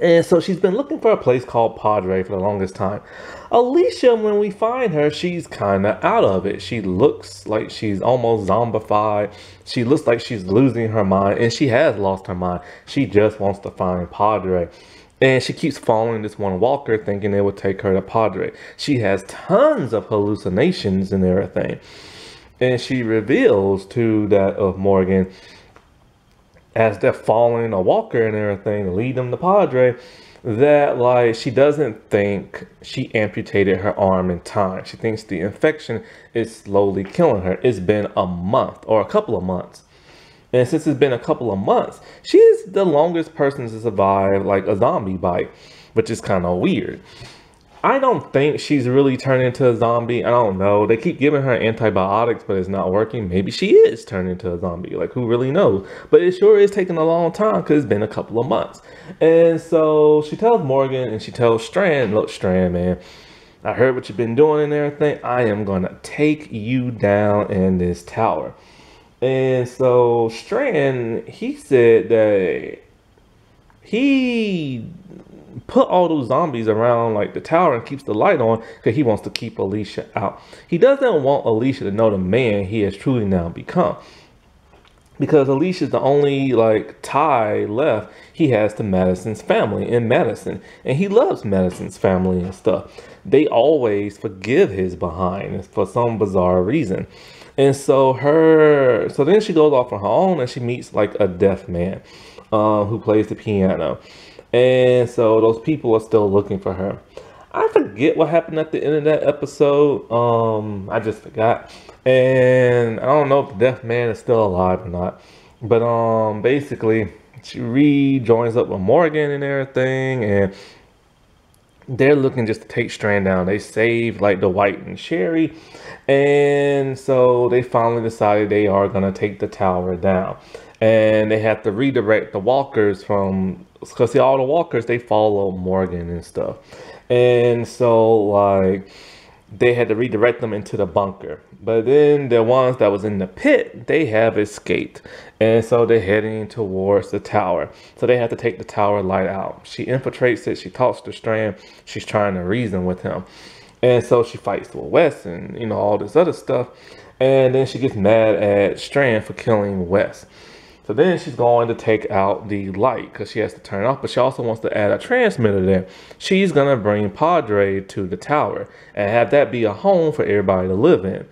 And so she's been looking for a place called Padre for the longest time. Alicia, when we find her, she's kind of out of it. She looks like she's almost zombified. She looks like she's losing her mind, and she has lost her mind. She just wants to find Padre. And she keeps following this one walker, thinking it would take her to Padre. She has tons of hallucinations and everything. And she reveals to that of Morgan, as they're following a walker and everything to lead them to Padre, that like she doesn't think she amputated her arm in time. She thinks the infection is slowly killing her. It's been a month or a couple of months. And since it's been a couple of months, she is the longest person to survive like a zombie bite, which is kind of weird. I don't think she's really turned into a zombie. I don't know. They keep giving her antibiotics, but it's not working. Maybe she is turned into a zombie. Like, who really knows? But it sure is taking a long time because it's been a couple of months. And so she tells Morgan and she tells Strand, look, Strand, man, I heard what you've been doing and everything. I am going to take you down in this tower. And so Strand, he said that he put all those zombies around like the tower and keeps the light on because he wants to keep Alicia out. He doesn't want Alicia to know the man he has truly now become, because Alicia's the only like tie left he has to Madison's family in Madison, and he loves Madison's family and stuff. They always forgive his behind for some bizarre reason. And so then she goes off on her own and she meets like a deaf man who plays the piano. And so those people are still looking for her. I forget what happened at the end of that episode. I just forgot. And I don't know if the deaf man is still alive or not. But basically, she rejoins up with Morgan and everything. And they're looking just to take Strand down. They saved like Dwight and Sherry. And so they finally decided they are going to take the tower down. And they have to redirect the walkers from, because see, all the walkers, they follow Morgan and stuff. And so like they had to redirect them into the bunker. But then the ones that was in the pit, they have escaped. And so they're heading towards the tower. So they have to take the tower light out. She infiltrates it. She talks to Strand. She's trying to reason with him. And so she fights with Wes and, you know, all this other stuff. And then she gets mad at Strand for killing Wes. So then she's going to take out the light because she has to turn it off, but she also wants to add a transmitter there. She's going to bring Padre to the tower and have that be a home for everybody to live in.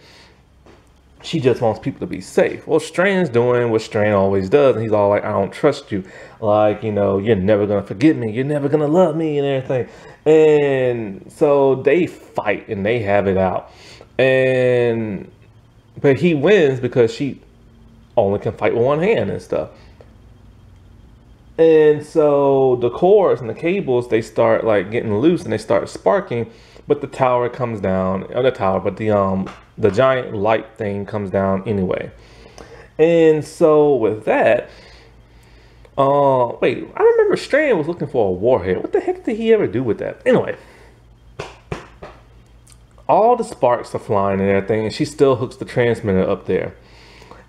She just wants people to be safe. Well, Strand's doing what Strand always does, and he's all like, I don't trust you. Like, you know, you're never going to forgive me. You're never going to love me and everything. And so they fight and they have it out. But he wins because she only can fight with one hand and stuff. And so the cords and the cables, they start like getting loose and they start sparking, but the tower comes down, or the tower, but the giant light thing comes down anyway. And so with that, wait, I remember Strand was looking for a warhead. What the heck did he ever do with that? Anyway, all the sparks are flying and everything, and she still hooks the transmitter up there.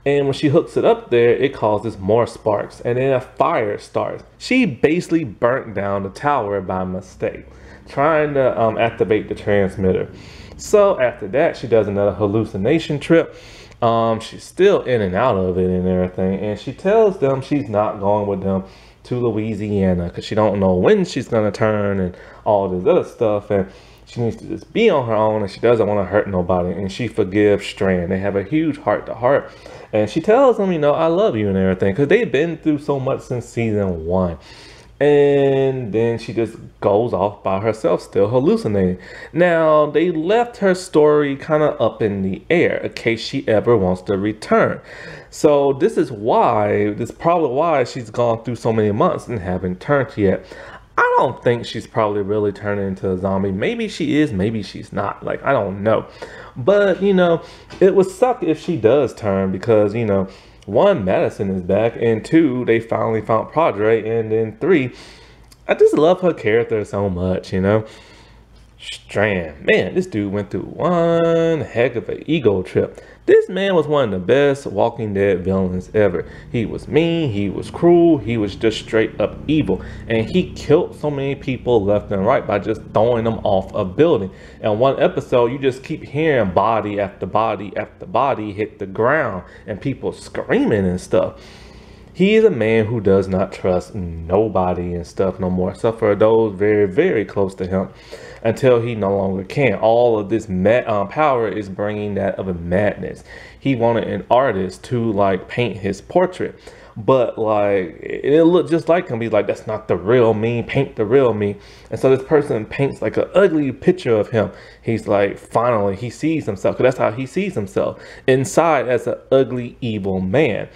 And when she hooks it up there, it causes more sparks, and then a fire starts. She basically burnt down the tower by mistake, trying to activate the transmitter. So after that, she does another hallucination trip. She's still in and out of it and everything, and she tells them she's not going with them to Louisiana because she don't know when she's gonna turn and all this other stuff, and she needs to just be on her own, and she doesn't want to hurt nobody, and she forgives Strand. They have a huge heart-to-heart, and she tells him, you know, I love you and everything, because they've been through so much since season 1. And then she just goes off by herself, still hallucinating. Now, they left her story kind of up in the air in case she ever wants to return. So this is probably why she's gone through so many months and haven't turned yet. I don't think she's probably really turning into a zombie. Maybe she is, maybe she's not. Like, I don't know. But, you know, it would suck if she does turn because, you know, 1, Madison is back, and 2, they finally found Padre, and then 3, I just love her character so much, you know. Strand, man, this dude went through one heck of an ego trip. This man was one of the best Walking Dead villains ever. He was mean, he was cruel, he was just straight up evil, and he killed so many people left and right by just throwing them off a building. And one episode, you just keep hearing body after body after body hit the ground and people screaming and stuff. He is a man who does not trust nobody and stuff no more, except for those very, very close to him, until he no longer can. All of this power is bringing that of a madness. He wanted an artist to like paint his portrait, but like it looked just like him. He's like, that's not the real me, paint the real me. And so this person paints like an ugly picture of him. He's like, finally he sees himself, because that's how he sees himself, inside as an ugly evil man.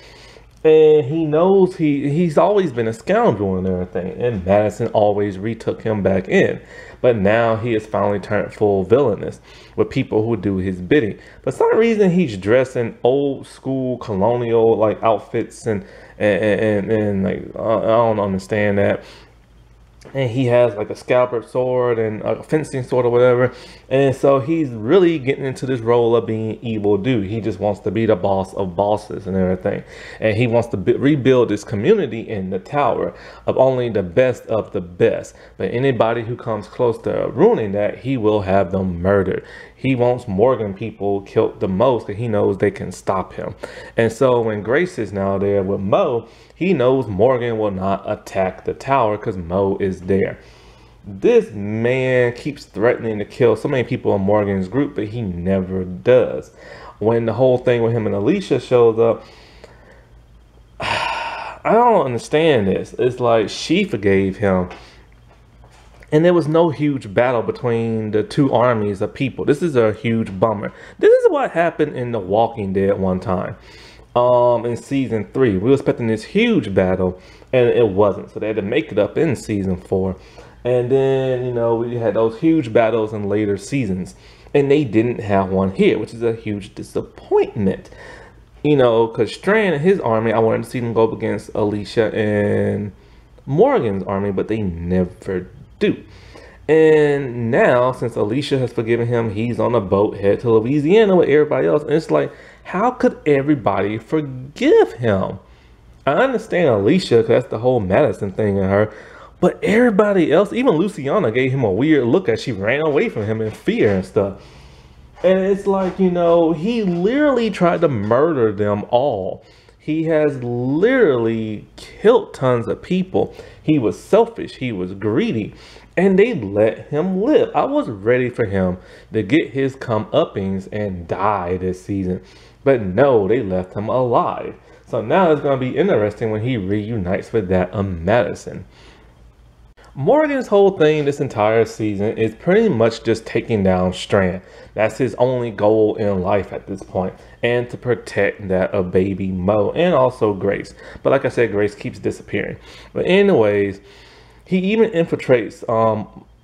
And he knows he's always been a scoundrel and everything, and Madison always retook him back in. But now he has finally turned full villainous with people who do his bidding. For some reason, he's dressed in old school colonial like outfits and like I don't understand that. And he has like a scalpel sword and a fencing sword or whatever. And so he's really getting into this role of being evil dude. He just wants to be the boss of bosses and everything. And he wants to rebuild this community in the tower of only the best of the best. But anybody who comes close to ruining that, he will have them murdered. He wants Morgan people killed the most because he knows they can stop him. And so when Grace is now there with Mo, he knows Morgan will not attack the tower because Mo is there. This man keeps threatening to kill so many people in Morgan's group, but he never does. When the whole thing with him and Alicia shows up, I don't understand this. It's like she forgave him, and there was no huge battle between the two armies of people. This is a huge bummer. This is what happened in The Walking Dead one time. In season 3, we were expecting this huge battle, and it wasn't. So they had to make it up in season 4. And then, you know, we had those huge battles in later seasons, and they didn't have one here, which is a huge disappointment. You know, because Strand and his army, I wanted to see them go up against Alicia and Morgan's army, but they never do. And now, since Alicia has forgiven him, he's on a boat head to Louisiana with everybody else. And it's like, how could everybody forgive him? I understand Alicia, because that's the whole Madison thing in her. But everybody else, even Luciana, gave him a weird look as she ran away from him in fear and stuff. And it's like, you know, he literally tried to murder them all. He has literally killed tons of people. He was selfish. He was greedy. And they let him live. I was ready for him to get his comeuppings and die this season. But no, they left him alive. So now it's going to be interesting when he reunites with that Madison. Morgan's whole thing this entire season is pretty much just taking down Strand. That's his only goal in life at this point, and to protect that of baby Mo and also Grace. But like I said, Grace keeps disappearing. But anyways, he even infiltrates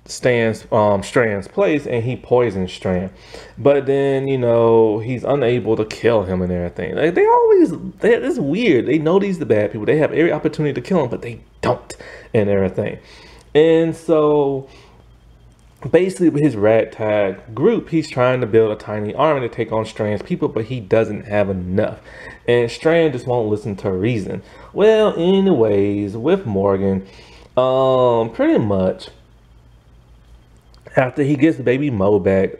Strand's place, and he poisons Strand. But then, you know, he's unable to kill him and everything. Like, it's weird. They know these are the bad people. They have every opportunity to kill him, but they don't and everything. And so basically with his ragtag group, he's trying to build a tiny army to take on Strand's people, but he doesn't have enough. And Strand just won't listen to reason. Well, anyways, with Morgan, pretty much after he gets baby Mo back,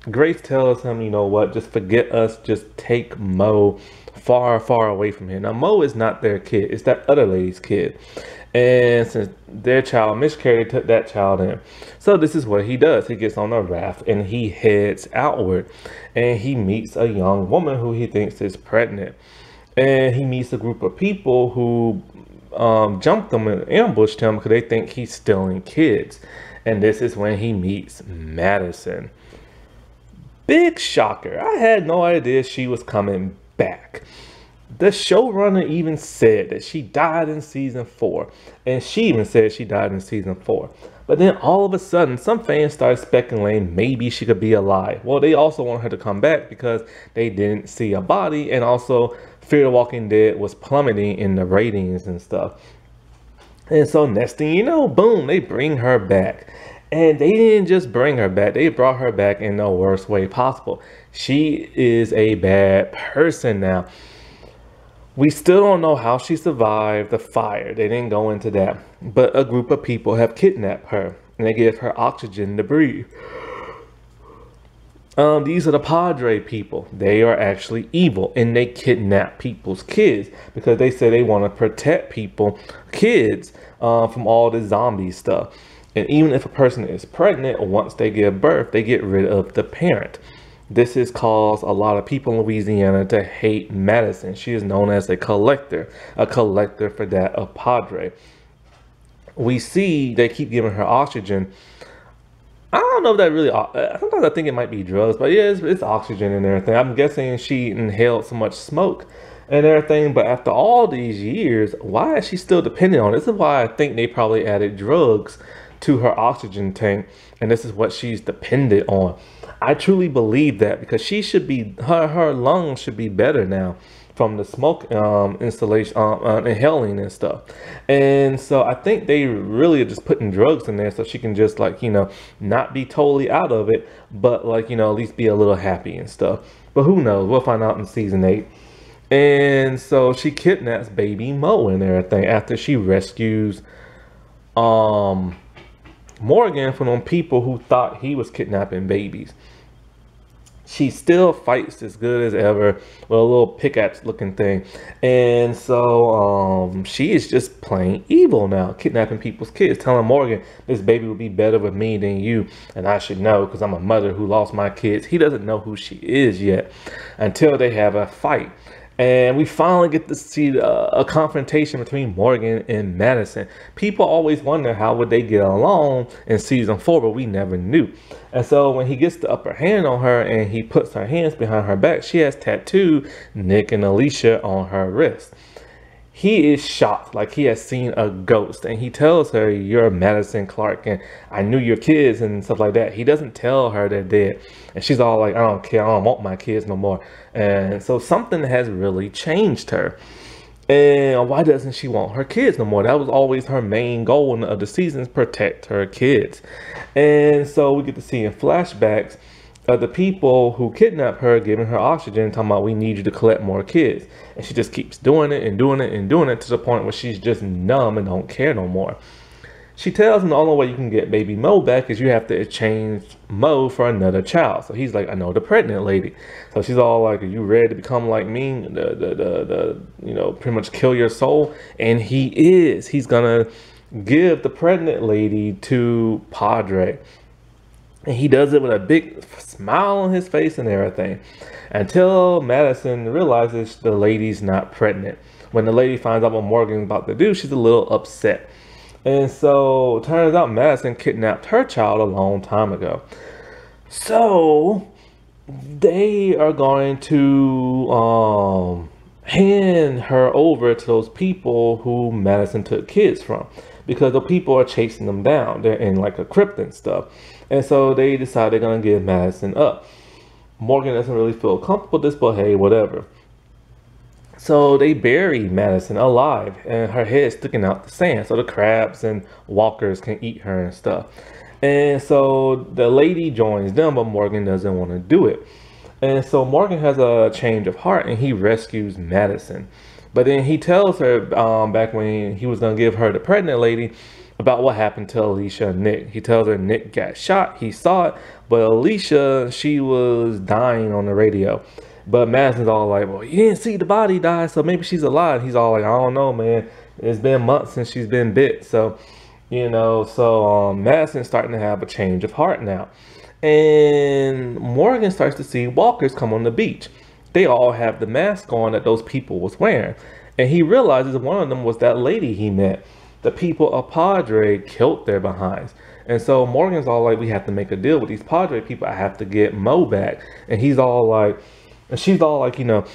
Grace tells him, you know what, just forget us, just take Mo far, far away from here. Now, Mo is not their kid, it's that other lady's kid. And since their child miscarried, they took that child in. So this is what he does. He gets on a raft and he heads outward. And he meets a young woman who he thinks is pregnant. And he meets a group of people who jumped him and ambushed him because they think he's stealing kids. And this is when he meets Madison. Big shocker. I had no idea she was coming back. The showrunner even said that she died in season 4, and she even said she died in season 4. But then all of a sudden, some fans started speculating maybe she could be alive. Well, they also want her to come back because they didn't see a body, and also Fear the Walking Dead was plummeting in the ratings and stuff. And so next thing you know, boom, they bring her back. And they didn't just bring her back, they brought her back in the worst way possible. She is a bad person now. We still don't know how she survived the fire. They didn't go into that. But a group of people have kidnapped her, and they give her oxygen to breathe. These are the Padre people. They are actually evil, and they kidnap people's kids because they say they want to protect kids, from all the zombie stuff. And even if a person is pregnant, once they give birth, they get rid of the parent. This has caused a lot of people in Louisiana to hate Madison. She is known as a collector for that of Padre. We see they keep giving her oxygen. I don't know if that really, sometimes I think it might be drugs, but yeah, it's oxygen and everything. I'm guessing she inhaled so much smoke and everything, but after all these years, why is she still dependent on it? This is why I think they probably added drugs to her oxygen tank, and this is what she's dependent on. I truly believe that because she should be, her lungs should be better now from the smoke inhaling and stuff. And so I think they really are just putting drugs in there so she can just, like, you know, not be totally out of it, but, like, you know, at least be a little happy and stuff. But who knows? We'll find out in season 8. And so she kidnaps baby Mo and everything after she rescues Morgan from them people who thought he was kidnapping babies. She still fights as good as ever with a little pickaxe looking thing. And so she is just plain evil now, kidnapping people's kids, telling Morgan this baby will be better with me than you, and I should know because I'm a mother who lost my kids. He doesn't know who she is yet until they have a fight. And we finally get to see a confrontation between Morgan and Madison. People always wonder how would they get along in season 4, but we never knew. And so when he gets the upper hand on her and he puts her hands behind her back, she has tattooed Nick and Alicia on her wrist. He is shocked, like he has seen a ghost, and he tells her, "You're Madison Clark, and I knew your kids," and stuff like that. He doesn't tell her they're dead, and she's all like, "I don't care, I don't want my kids no more." And so something has really changed her. And why doesn't she want her kids no more? That was always her main goal of the seasons, protect her kids. And so we get to see in flashbacks the people who kidnap her giving her oxygen, talking about, "We need you to collect more kids." And she just keeps doing it and doing it and doing it to the point where she's just numb and don't care no more. She tells him the only way you can get baby Mo back is you have to exchange Mo for another child. So he's like, "I know the pregnant lady." So she's all like, "Are you ready to become like me? You know, pretty much kill your soul?" And he is. He's gonna give the pregnant lady to Padre. And he does it with a big smile on his face and everything, until Madison realizes the lady's not pregnant. When the lady finds out what Morgan's about to do, she's a little upset. And so turns out Madison kidnapped her child a long time ago. So they are going to hand her over to those people who Madison took kids from, because the people are chasing them down. They're in like a crypt and stuff. And so they decide they're going to give Madison up. Morgan doesn't really feel comfortable with this, but hey, whatever. So they bury Madison alive, and her head sticking out the sand, so the crabs and walkers can eat her and stuff. And so the lady joins them, but Morgan doesn't want to do it. And so Morgan has a change of heart, and he rescues Madison. But then he tells her back when he was going to give her the pregnant lady about what happened to Alicia and Nick. He tells her Nick got shot. He saw it, but Alicia, she was dying on the radio. But Madison's all like, well, you didn't see the body die, so maybe she's alive. He's all like, I don't know, man. It's been months since she's been bit. So, you know, so Madison's starting to have a change of heart now. And Morgan starts to see walkers come on the beach. They all have the mask on that those people was wearing. And he realizes one of them was that lady he met. The people of Padre killed their behinds. And so Morgan's all like, we have to make a deal with these Padre people. I have to get Mo back. And he's all like, and she's all like, you know,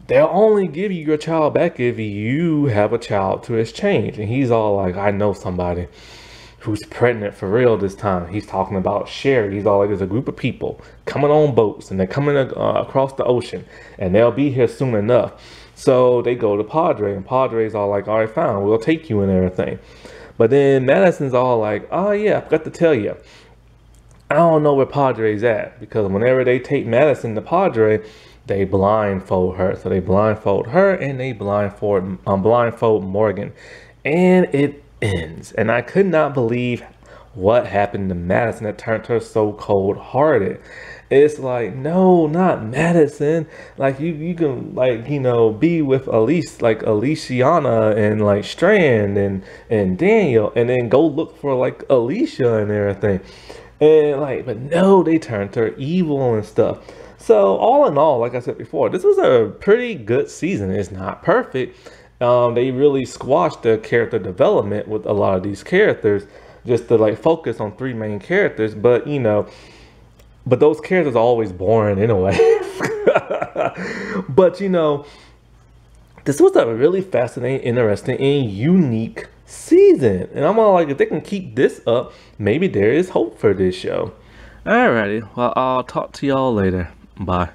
they'll only give you your child back if you have a child to exchange. And he's all like, I know somebody who's pregnant for real this time. He's talking about Sherry. He's all like, there's a group of people coming on boats, and they're coming across the ocean, and they'll be here soon enough. So they go to Padre, and Padre's all like, all right, fine, we'll take you and everything. But then Madison's all like, oh yeah, I forgot to tell you, I don't know where Padre's at, because whenever they take Madison to Padre, they blindfold her. So they blindfold her, and they blindfold Morgan. And it ends. And I could not believe what happened to Madison that turned her so cold-hearted. It's like, no, not Madison. Like, you can, like, you know, be with Elise, like Aliciana and like Strand and Daniel, and then go look for like Alicia and everything. And like, but no, they turned her evil and stuff. So all in all, like I said before, this was a pretty good season. It's not perfect. They really squashed the character development with a lot of these characters, just to like focus on 3 main characters. But you know, but those characters are always boring anyway. But you know, this was a really fascinating, interesting, and unique season. And I'm all like, if they can keep this up, maybe there is hope for this show. Alrighty, well, I'll talk to y'all later. Bye.